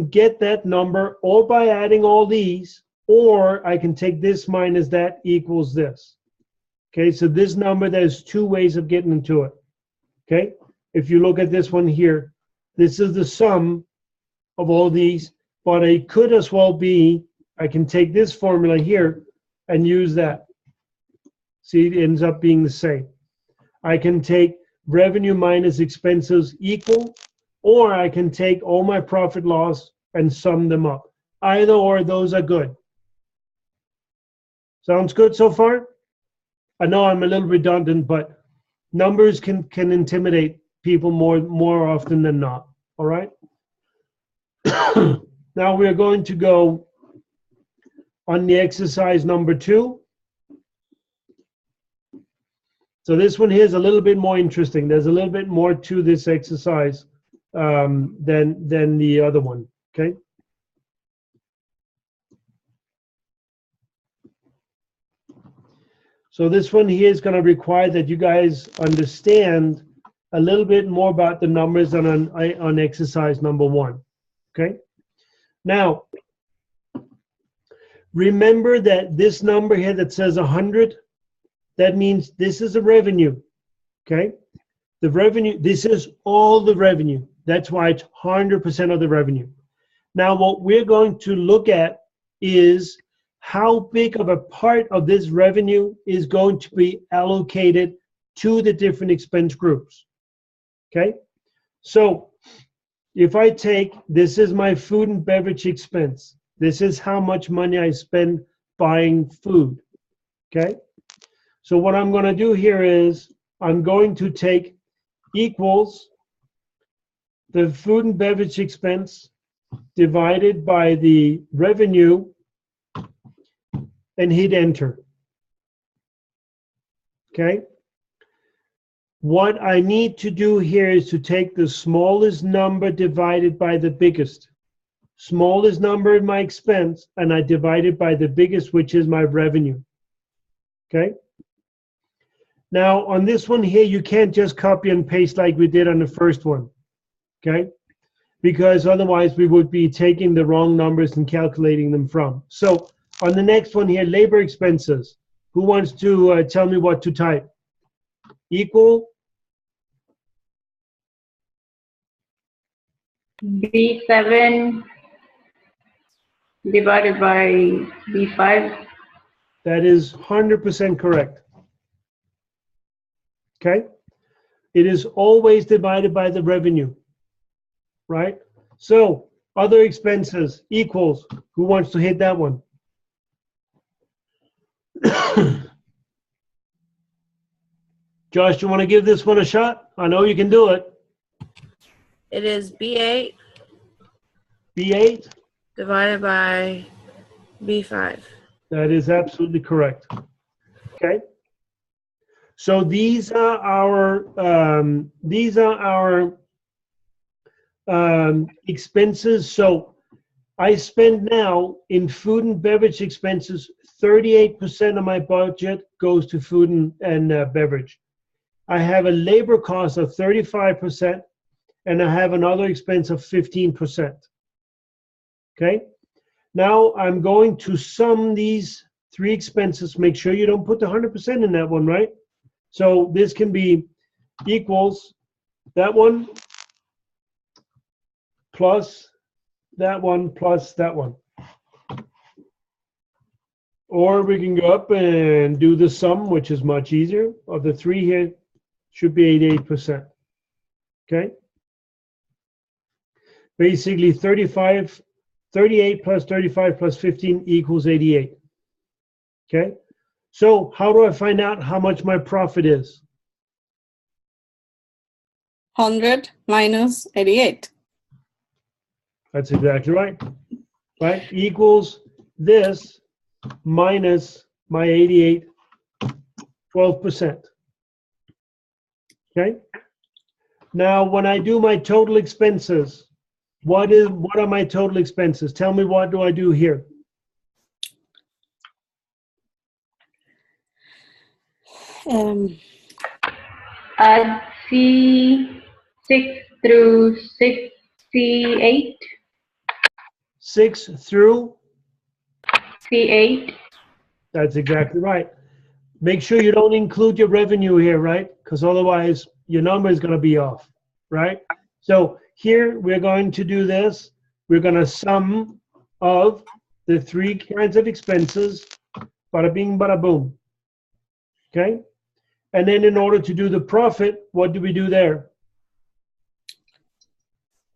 get that number or by adding all these, or I can take this minus that equals this. Okay, so this number, there's 2 ways of getting into it. Okay, if you look at this one here, this is the sum of all these, but it could as well be, I can take this formula here and use that. See, it ends up being the same. I can take revenue minus expenses equal, or I can take all my profit loss and sum them up. Either or, those are good. Sounds good so far? I know I'm a little redundant, but numbers can intimidate people more often than not. All right? Now we're going to go on the exercise number 2. So this one here is a little bit more interesting. There's a little bit more to this exercise than the other one, okay? So this one here is going to require that you guys understand a little bit more about the numbers than on exercise number 1, okay? Now, remember that this number here that says 100, that means this is a revenue, okay? The revenue, this is all the revenue. That's why it's 100% of the revenue. Now, what we're going to look at is how big of a part of this revenue is going to be allocated to the different expense groups, okay? So if I take, this is my food and beverage expense. This is how much money I spend buying food, okay? So what I'm going to do here is I'm going to take equals the food and beverage expense divided by the revenue and hit enter. Okay? What I need to do here is to take the smallest number divided by the biggest. Smallest number in my expense, and I divide it by the biggest, which is my revenue. Okay? Now, on this one here, you can't just copy and paste like we did on the first one, okay? Because otherwise we would be taking the wrong numbers and calculating them from. So on the next one here, labor expenses. Who wants to tell me what to type? Equal? B7 divided by B5. That is 100% correct. Okay? It is always divided by the revenue, right? So, other expenses equals, who wants to hit that one? Josh, do you want to give this one a shot? I know you can do it. It is B8 B8? divided by B5. That is absolutely correct. Okay? So these are our expenses. So I spend now in food and beverage expenses, 38% of my budget goes to food and beverage. I have a labor cost of 35%, and I have another expense of 15%. Okay? Now I'm going to sum these three expenses. Make sure you don't put the 100% in that one, right? So this can be equals that one plus that one plus that one. Or we can go up and do the sum, which is much easier. Of the three here, should be 88%. Okay? Basically 38 plus 35 plus 15 equals 88. Okay? So how do I find out how much my profit is? 100 minus 88. That's exactly right. Right? Equals this minus my 88, 12%. Okay? Now, when I do my total expenses, what are my total expenses? Tell me, what do I do here? Add C6 through 68. 6 through? C8. That's exactly right. Make sure you don't include your revenue here, right? Because otherwise your number is going to be off, right? So here we're going to do this. We're going to sum of the three kinds of expenses, bada bing, bada boom. Okay? And then in order to do the profit, what do we do there?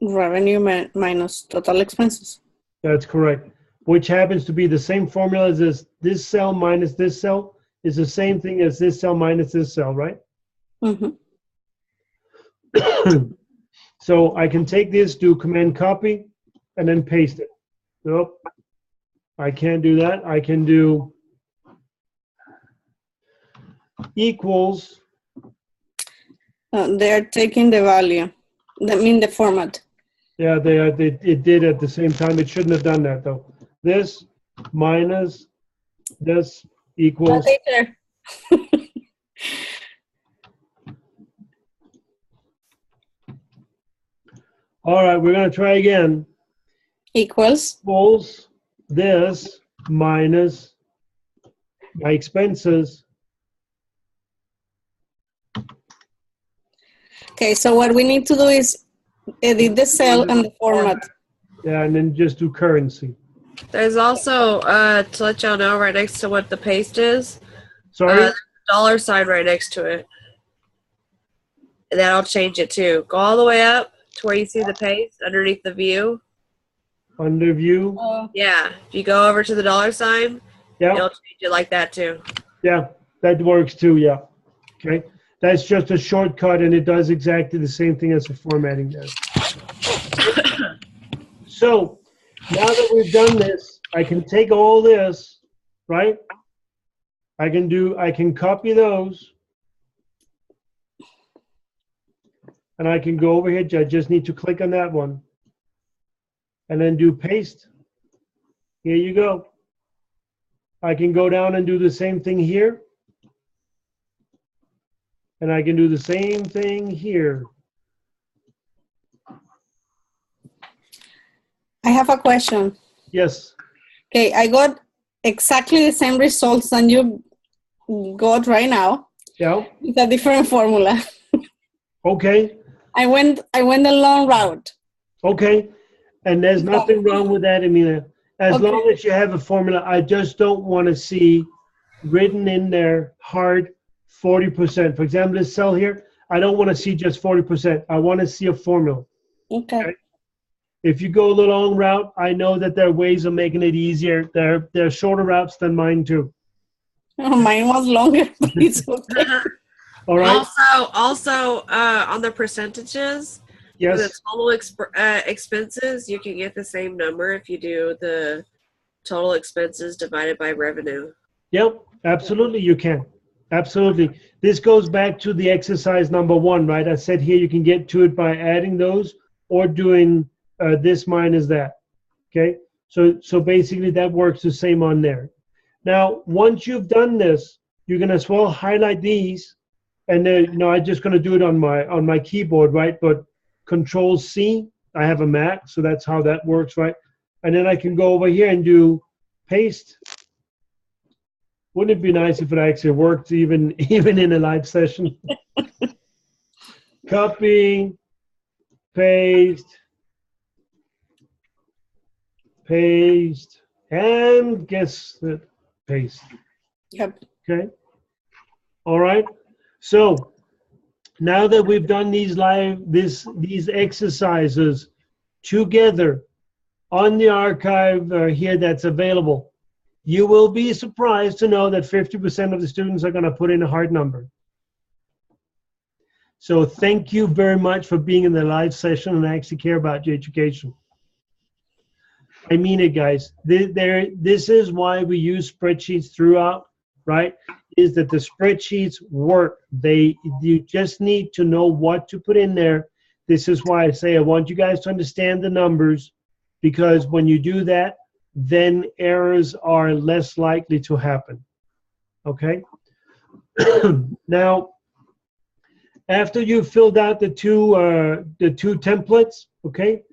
Revenue minus total expenses. That's correct. Which happens to be the same formula as this cell minus this cell is the same thing as this cell minus this cell, right? Mm-hmm. So I can take this, do command copy, and then paste it. Nope. I can't do that. I can do equals. They're taking the value. That means the format. Yeah, it did at the same time. It shouldn't have done that though. This minus this equals. Later. All right, we're going to try again. Equals. Equals this minus my expenses. Okay, so what we need to do is edit the cell and the format. Yeah, and then just do currency. There's also, to let y'all know, right next to what the paste is, Sorry? there's a dollar sign right next to it. And that'll change it too. Go all the way up to where you see the paste underneath the view. Under view. Yeah, if you go over to the dollar sign, Yeah. it'll change it like that too. Yeah, that works too, yeah. Okay. That's just a shortcut, and it does exactly the same thing as the formatting does. So, now that we've done this, I can take all this, right? I can copy those. And I can go over here. I just need to click on that one. And then do paste. Here you go. I can go down and do the same thing here. And I can do the same thing here. I have a question. Yes. Okay, I got exactly the same results than you got right now. Yeah. With a different formula. Okay. I went the long route. Okay. And there's nothing wrong with that, Emilia. As Okay. long as you have a formula, I just don't want to see written in there hard 40%. For example, this cell here, I don't want to see just 40%. I want to see a formula. Okay. If you go the long route, I know that there are ways of making it easier. There are shorter routes than mine too. Oh, mine was longer, but it's okay. All right. Also, on the percentages, for the Yes. total expenses, you can get the same number if you do the total expenses divided by revenue. Yep. Absolutely, you can. Absolutely. This goes back to the exercise number 1, right? I said here you can get to it by adding those or doing this minus that. Okay. So basically that works the same on there. Now, once you've done this, you can as well highlight these, and I'm just going to do it on my keyboard, right? But Control C, I have a Mac, so that's how that works, right? And then I can go over here and do paste. Wouldn't it be nice if it actually worked even in a live session? Copy, paste, and guess that. Paste. Yep. Okay. All right. So now that we've done these exercises together on the archive here that's available, you will be surprised to know that 50% of the students are going to put in a hard number. So thank you very much for being in the live session and actually care about your education. I mean it, guys. This is why we use spreadsheets throughout, right? Is that the spreadsheets work. You just need to know what to put in there. This is why I say I want you guys to understand the numbers, because when you do that, then errors are less likely to happen. Okay? Now, after you've filled out the two templates, okay?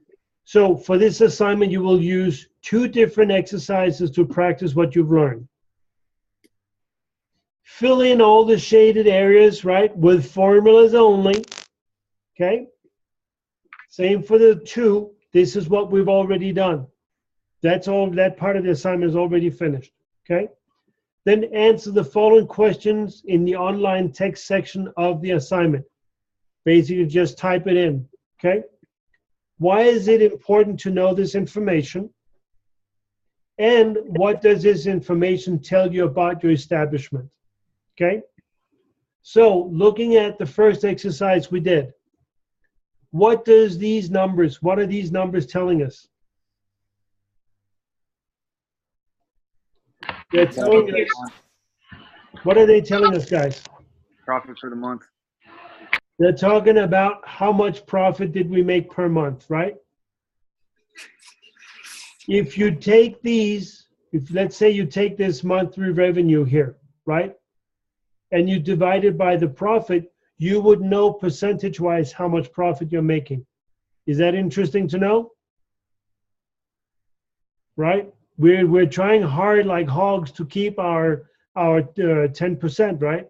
So for this assignment, you will use 2 different exercises to practice what you've learned. Fill in all the shaded areas, right, with formulas only, okay? Same for the 2. This is what we've already done. That's all. That part of the assignment is already finished, okay? Then answer the following questions in the online text section of the assignment. Basically, just type it in, okay? Why is it important to know this information? And what does this information tell you about your establishment? Okay? So, looking at the first exercise we did, what are these numbers telling us? They're telling us, what are they telling us, guys? Profit for the month. They're talking about how much profit did we make per month, right? If you take these, let's say you take this monthly revenue here, right? And you divide it by the profit, you would know percentage-wise how much profit you're making. Is that interesting to know? Right? We're trying hard like hogs to keep our 10%, right?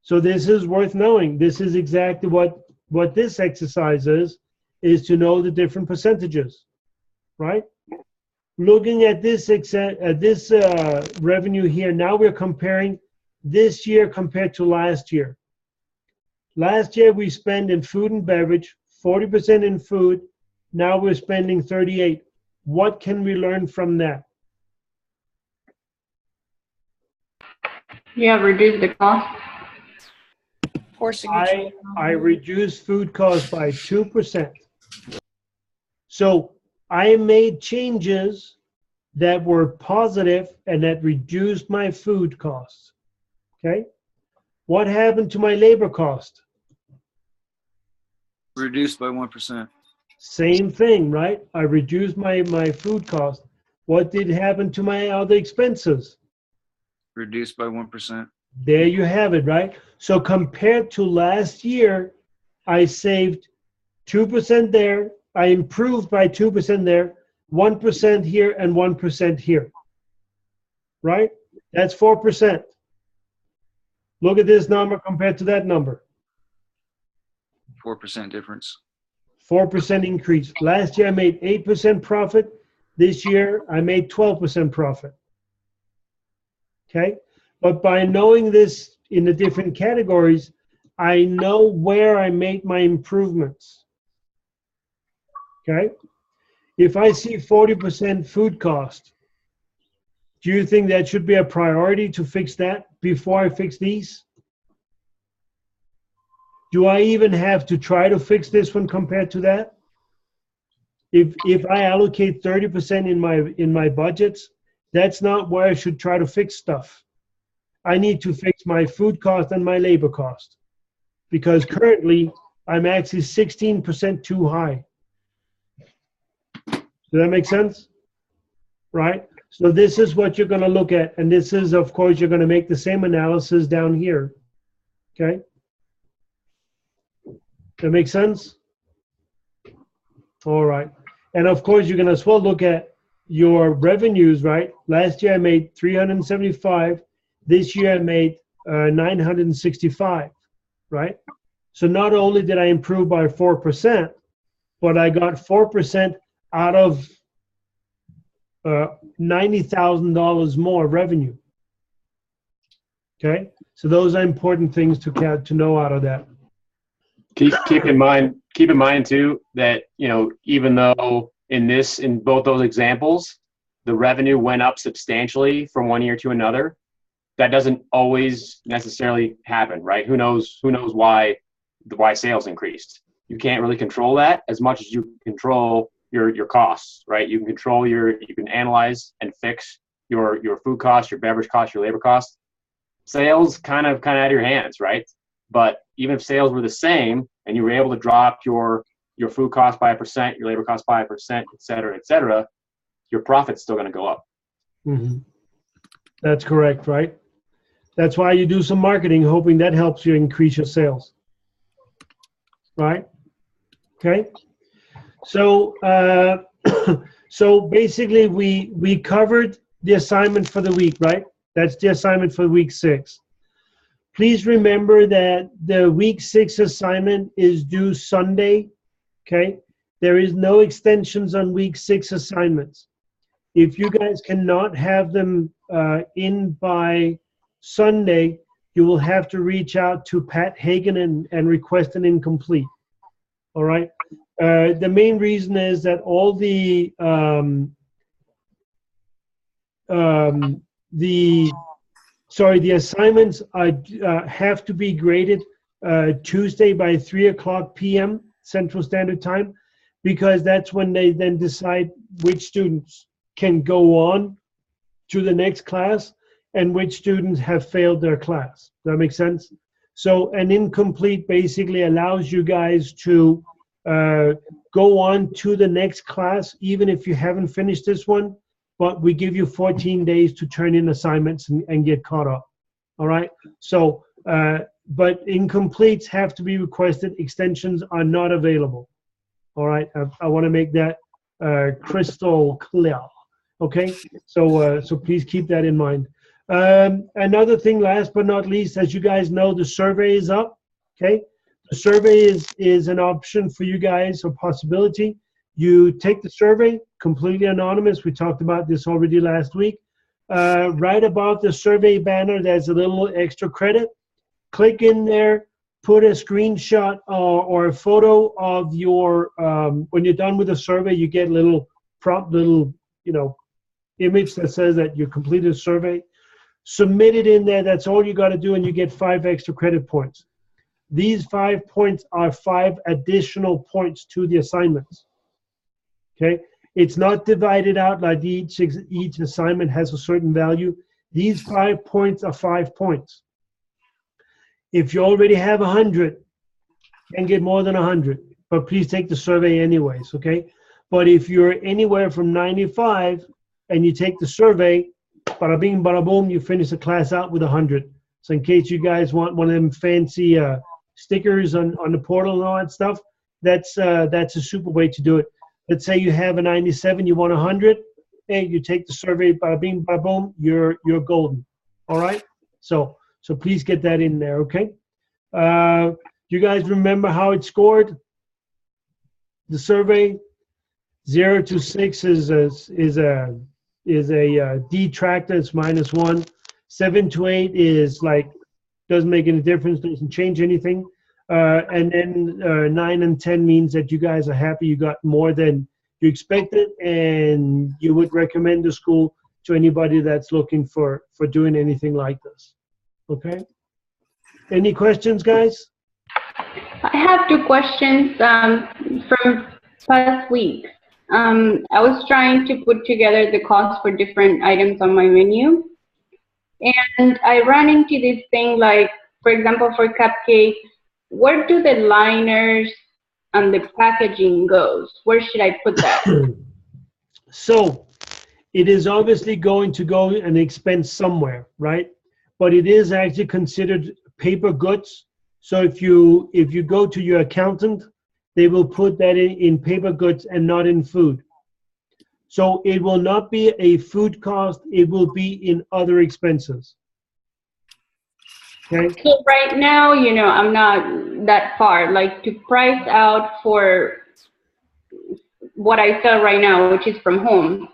So this is worth knowing. This is exactly what this exercise is to know the different percentages, right? Looking at this revenue here, now we're comparing this year compared to last year. Last year we spent in food and beverage, 40% in food. Now we're spending 38%. What can we learn from that? You have reduced the cost. Portion control. I reduced food costs by 2%. So I made changes that were positive and that reduced my food costs. Okay? What happened to my labor cost? Reduced by 1%. Same thing, right? I reduced my food cost. What did happen to my other expenses? Reduced by 1%. There you have it, right? So compared to last year, I saved 2% there. I improved by 2% there, 1% here, and 1% here, right? That's 4%. Look at this number compared to that number. 4% difference. 4% increase. Last year I made 8% profit. This year I made 12% profit. Okay? But by knowing this in the different categories, I know where I make my improvements. Okay? If I see 40% food cost, do you think that should be a priority to fix that before I fix these? Do I even have to try to fix this one compared to that? If I allocate 30% in my budgets, that's not where I should try to fix stuff. I need to fix my food cost and my labor cost, because currently I'm actually 16% too high. Does that make sense? Right? So this is what you're going to look at, and this is, of course, you're going to make the same analysis down here. Okay? That makes sense? All right. And of course, you're going to as well look at your revenues, right? Last year I made 375. This year I made 965, right? So not only did I improve by 4%, but I got 4% out of $90,000 more revenue. Okay? So those are important things to know out of that. Keep in mind too that, you know, even though in both those examples, the revenue went up substantially from one year to another, that doesn't always necessarily happen, right? Who knows why sales increased? You can't really control that as much as you control your costs, right? You can analyze and fix your food costs, your beverage costs, your labor costs. Sales kind of out of your hands, right? But even if sales were the same and you were able to drop your food cost by 1%, your labor cost by 1%, et cetera, your profit's still going to go up. Mm-hmm. That's correct, right? That's why you do some marketing, hoping that helps you increase your sales. Right? Okay. So, so basically we covered the assignment for the week, right? That's the assignment for week 6. Please remember that the week 6 assignment is due Sunday, okay? There is no extensions on week 6 assignments. If you guys cannot have them in by Sunday, you will have to reach out to Pat Hagen and request an incomplete, all right? The main reason is that all the assignments have to be graded Tuesday by 3:00 p.m. Central Standard Time, because that's when they then decide which students can go on to the next class and which students have failed their class. Does that make sense? So an incomplete basically allows you guys to go on to the next class, even if you haven't finished this one, but we give you 14 days to turn in assignments and get caught up. All right? So, but incompletes have to be requested. Extensions are not available. All right? I want to make that crystal clear. Okay? So, so please keep that in mind. Another thing, last but not least, as you guys know, the survey is up. Okay? The survey is an option for you guys, a possibility. You take the survey, completely anonymous. We talked about this already last week. Right above the survey banner, there's a little extra credit. Click in there, put a screenshot or a photo of your, when you're done with the survey, you get a little prompt, image that says that you completed a survey. Submit it in there. That's all you got to do, and you get 5 extra credit points. These 5 points are 5 additional points to the assignments. Okay? It's not divided out like each assignment has a certain value. These 5 points are 5 points. If you already have 100, you can get more than 100, but please take the survey anyways, okay? But if you're anywhere from 95 and you take the survey, bada bing, bada boom, you finish the class out with 100. So in case you guys want one of them fancy stickers on the portal and all that stuff, that's a super way to do it. Let's say you have a 97, you want 100. Hey, you take the survey, bada bing, bada boom, you're golden. All right. So please get that in there, okay? Do you guys remember how it scored? The survey, 0 to 6 is a detractor. It's -1. 7 to 8 is like doesn't make any difference, doesn't change anything. And then 9 and 10 means that you guys are happy, you got more than you expected, and you would recommend the school to anybody that's looking for doing anything like this. Okay? Any questions, guys? I have 2 questions from past weeks. I was trying to put together the cost for different items on my menu, and I ran into this thing like, for example, for cupcakes, where do the liners and the packaging goes? Where should I put that? So it is obviously going to go an expense somewhere, right? But it is actually considered paper goods. So if you go to your accountant, they will put that in paper goods and not in food. So it will not be a food cost, it will be in other expenses. Okay. So right now, I'm not that far, like to price out for what I sell right now, which is from home.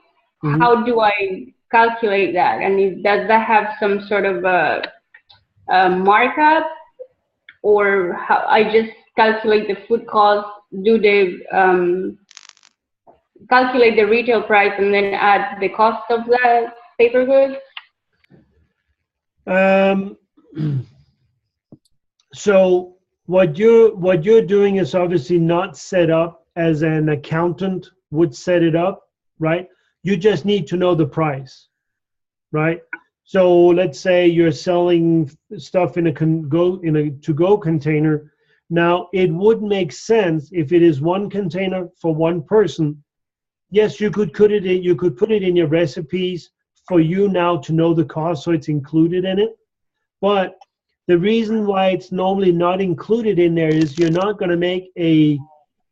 Mm-hmm. How do I calculate that? And does that have some sort of a markup, or how I just calculate the food cost, do the calculate the retail price, and then add the cost of the paper goods? So what you're doing is obviously not set up as an accountant would set it up, right? You just need to know the price, right? So let's say you're selling stuff in a to-go container. Now it would make sense if it is one container for one person. Yes, you could put it in your recipes for you now to know the cost, so it's included in it. But the reason why it's normally not included in there is you're not going to make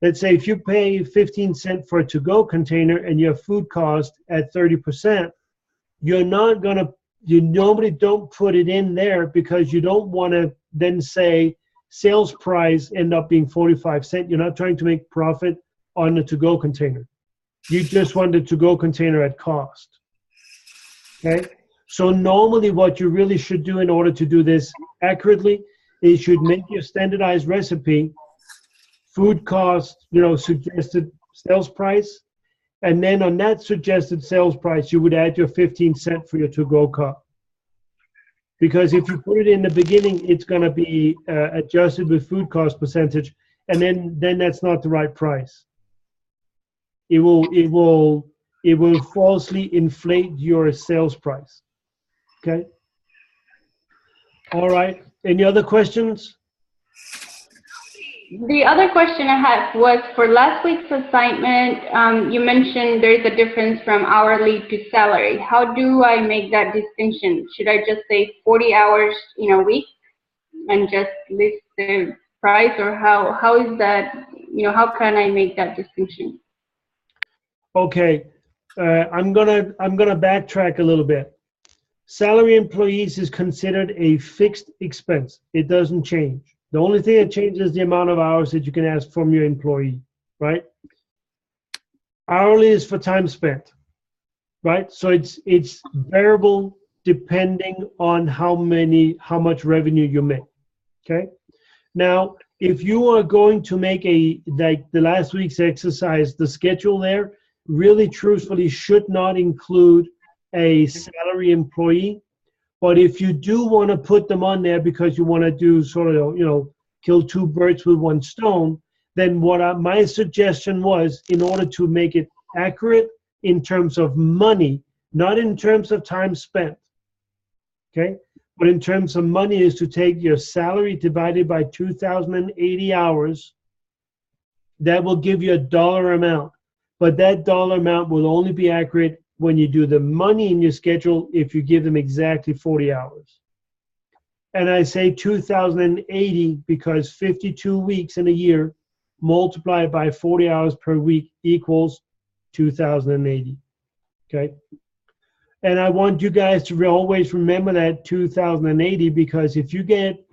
let's say if you pay 15 cents for a to-go container and your food cost at 30%, you normally don't put it in there because you don't want to then say sales price end up being 45 cents. You're not trying to make profit on the to-go container. You just want the to-go container at cost. Okay? So normally what you really should do in order to do this accurately is you should make your standardized recipe, food cost, suggested sales price, and then on that suggested sales price, you would add your 15 cents for your to-go cup. Because if you put it in the beginning, it's going to be adjusted with food cost percentage, and then that's not the right price. It will falsely inflate your sales price. Okay. All right. Any other questions? The other question I had was for last week's assignment, you mentioned there's a difference from hourly to salary. How do I make that distinction? Should I just say 40 hours in a week and just list the price, or how is that, how can I make that distinction? Okay. I'm gonna backtrack a little bit. Salary employees is considered a fixed expense. It doesn't change. The only thing that changes is the amount of hours that you can ask from your employee, right? Hourly is for time spent, right? So it's variable depending on how much revenue you make, okay? Now, if you are going to make like the last week's exercise, the schedule there really truthfully should not include a salary employee. But if you do want to put them on there because you want to do sort of, kill two birds with one stone, then my suggestion was, in order to make it accurate in terms of money, not in terms of time spent, okay? But in terms of money, is to take your salary divided by 2,080 hours. That will give you a dollar amount. But that dollar amount will only be accurate when you do the money in your schedule if you give them exactly 40 hours. And I say 2,080 because 52 weeks in a year multiplied by 40 hours per week equals 2,080. Okay. And I want you guys to always remember that 2,080, because if you get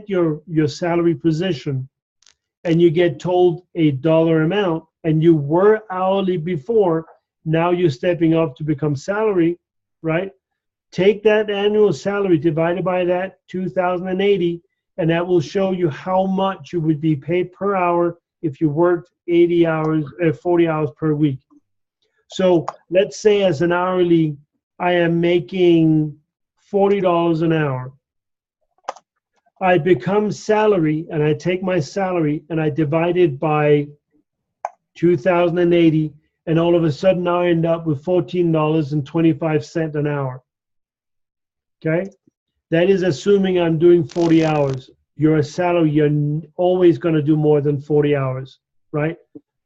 your salary position and you get told a dollar amount and you were hourly before, now you're stepping up to become salary, right? Take that annual salary divided by that 2,080, and that will show you how much you would be paid per hour if you worked 40 hours per week. So let's say as an hourly, I am making $40 an hour. I become salary, and I take my salary and I divide it by 2,080, and all of a sudden I end up with $14.25 an hour. Okay? That is assuming I'm doing 40 hours. You're a salary, you're always going to do more than 40 hours, right?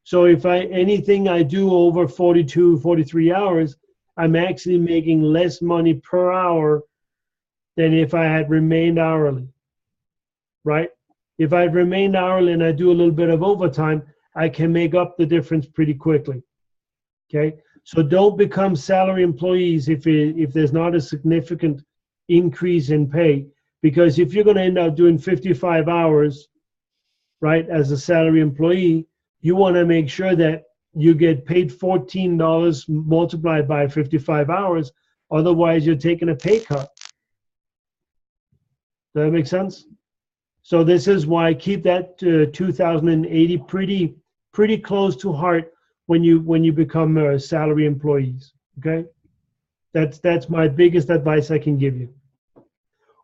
So if anything I do over 42, 43 hours, I'm actually making less money per hour than if I had remained hourly, right? If I had remained hourly and I do a little bit of overtime, I can make up the difference pretty quickly, okay? So don't become salary employees if there's not a significant increase in pay, because if you're going to end up doing 55 hours, right, as a salary employee, you want to make sure that you get paid $14 multiplied by 55 hours. Otherwise, you're taking a pay cut. Does that make sense? So this is why I keep that 2,080 pretty close to heart when you become salary employees. Okay, that's my biggest advice I can give you.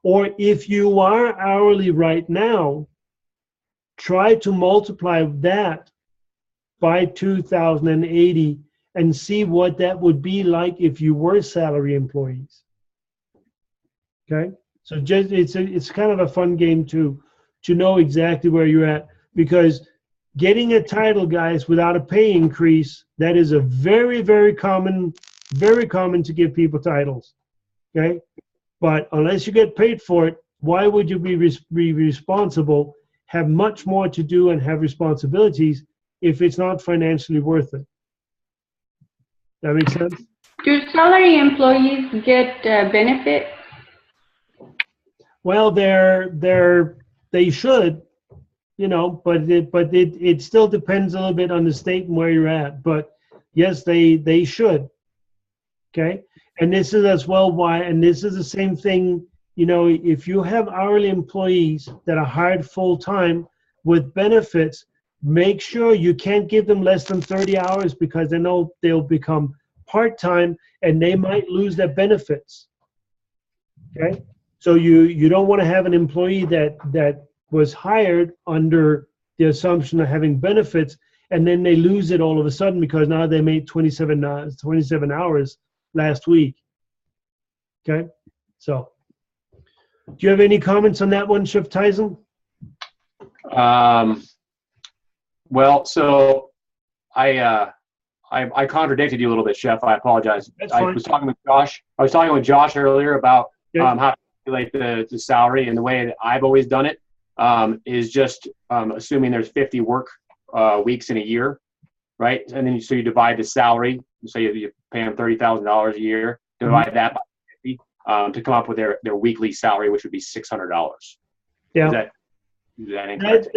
Or if you are hourly right now, try to multiply that by 2,080 and see what that would be like if you were salary employees. Okay, so just it's kind of a fun game to know exactly where you're at, because getting a title, guys, without a pay increase, that is a very common to give people titles. Okay, but unless you get paid for it, why would you be responsible, have much more to do and have responsibilities if it's not financially worth it? That makes sense? Do salary employees get benefits? Well, they should, you know, but it still depends a little bit on the state and where you're at. But yes, they should. Okay, and this is as well why, and this is the same thing. You know, if you have hourly employees that are hired full time with benefits, make sure you can't give them less than 30 hours, because they know they'll become part-time and they might lose their benefits. Okay, so you don't want to have an employee that was hired under the assumption of having benefits, and then they lose it all of a sudden because now they made 27 hours last week. Okay, so do you have any comments on that one, Chef Tyson? Well, so I contradicted you a little bit, Chef. I apologize. That's I fine. was talking with Josh. I was talking with Josh earlier about Okay. how to calculate the salary, and the way that I've always done it is just assuming there's 50 work weeks in a year, right? And then so you divide the salary. So you pay them $30,000 a year. Divide that by 50 to come up with their weekly salary, which would be $600. Yeah. Is that incorrect?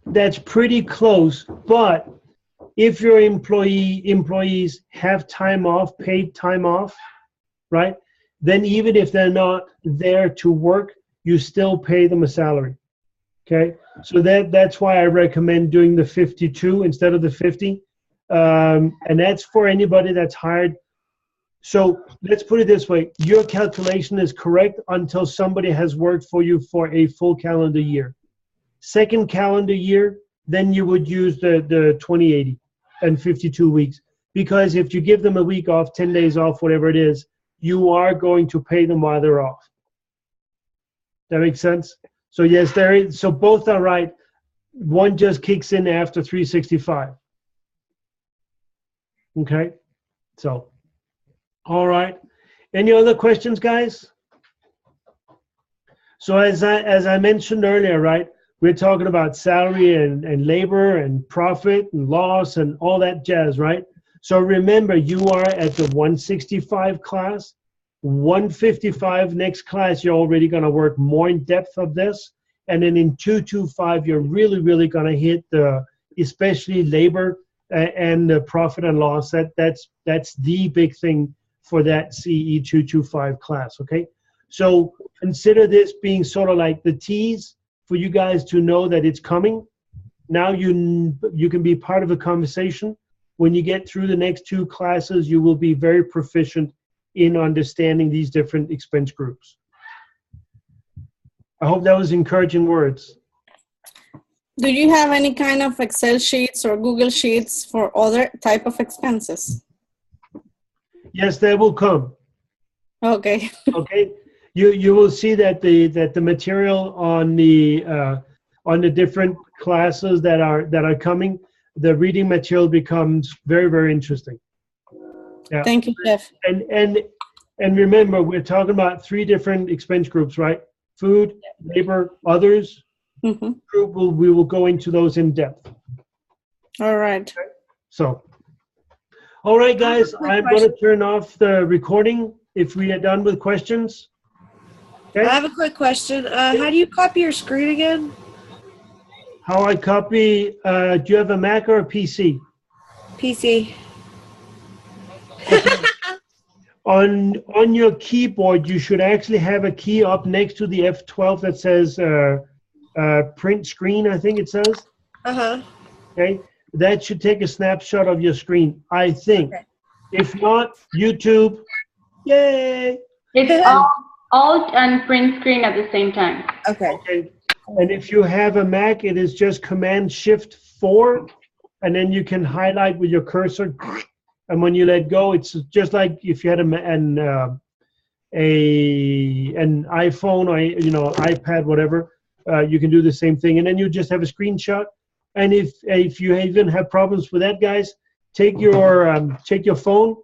That's pretty close. But if your employees have time off, paid time off, right? Then even if they're not there to work, you still pay them a salary. Okay, so that's why I recommend doing the 52 instead of the 50, and that's for anybody that's hired. So let's put it this way: your calculation is correct until somebody has worked for you for a full calendar year. Second calendar year, then you would use the 2080 and 52 weeks, because if you give them a week off, 10 days off, whatever it is, you are going to pay them while they're off. That makes sense? So yes, so both are right. One just kicks in after 365. Okay, so all right. Any other questions, guys? So as I mentioned earlier, right, we're talking about salary and labor and profit and loss and all that jazz, right? So remember, you are at the 165 class. 155 next class, you're already going to work more in depth of this. And then in 225, you're really going to hit the, especially labor and the profit and loss. That's the big thing for that CE 225 class, okay? So consider this being sort of like the tease for you guys to know that it's coming. Now you can be part of a conversation. When you get through the next two classes, you will be very proficient in understanding these different expense groups. I hope that was encouraging words. Do you have any kind of Excel sheets or Google Sheets for other type of expenses? Yes, that will come. Okay. Okay. You will see that the material on the different classes that are coming, the reading material becomes very interesting. Yeah. Thank you, Jeff. And remember, we're talking about three different expense groups, right? Food, labor, others. Mm-hmm. We will go into those in depth. All right. Okay? So, all right, guys, I'm going to turn off the recording if we are done with questions. Okay? I have a quick question. How do you copy your screen again? How I copy, do you have a Mac or a PC? PC. Okay. On your keyboard, you should actually have a key up next to the F12 that says print screen, I think it says. Uh-huh. Okay, that should take a snapshot of your screen, I think. Okay. If not, YouTube, yay! It's alt and print screen at the same time. Okay. Okay. And if you have a Mac, it is just Command-Shift-4, and then you can highlight with your cursor. And when you let go, it's just like if you had an iPhone or iPad, whatever. You can do the same thing, and then you just have a screenshot. And if you even have problems with that, guys, take your phone,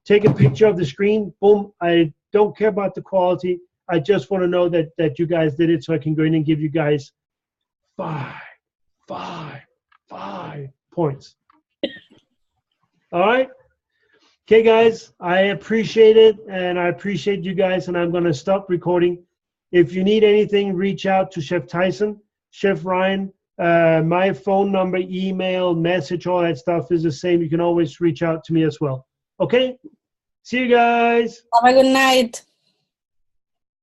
take a picture of the screen. Boom! I don't care about the quality. I just want to know that you guys did it, so I can go in and give you guys five points. All right. Okay, guys, I appreciate it, and I appreciate you guys, and I'm going to stop recording. If you need anything, reach out to Chef Tyson, Chef Ryan. My phone number, email, message, all that stuff is the same. You can always reach out to me as well. Okay? See you guys. Have a good night.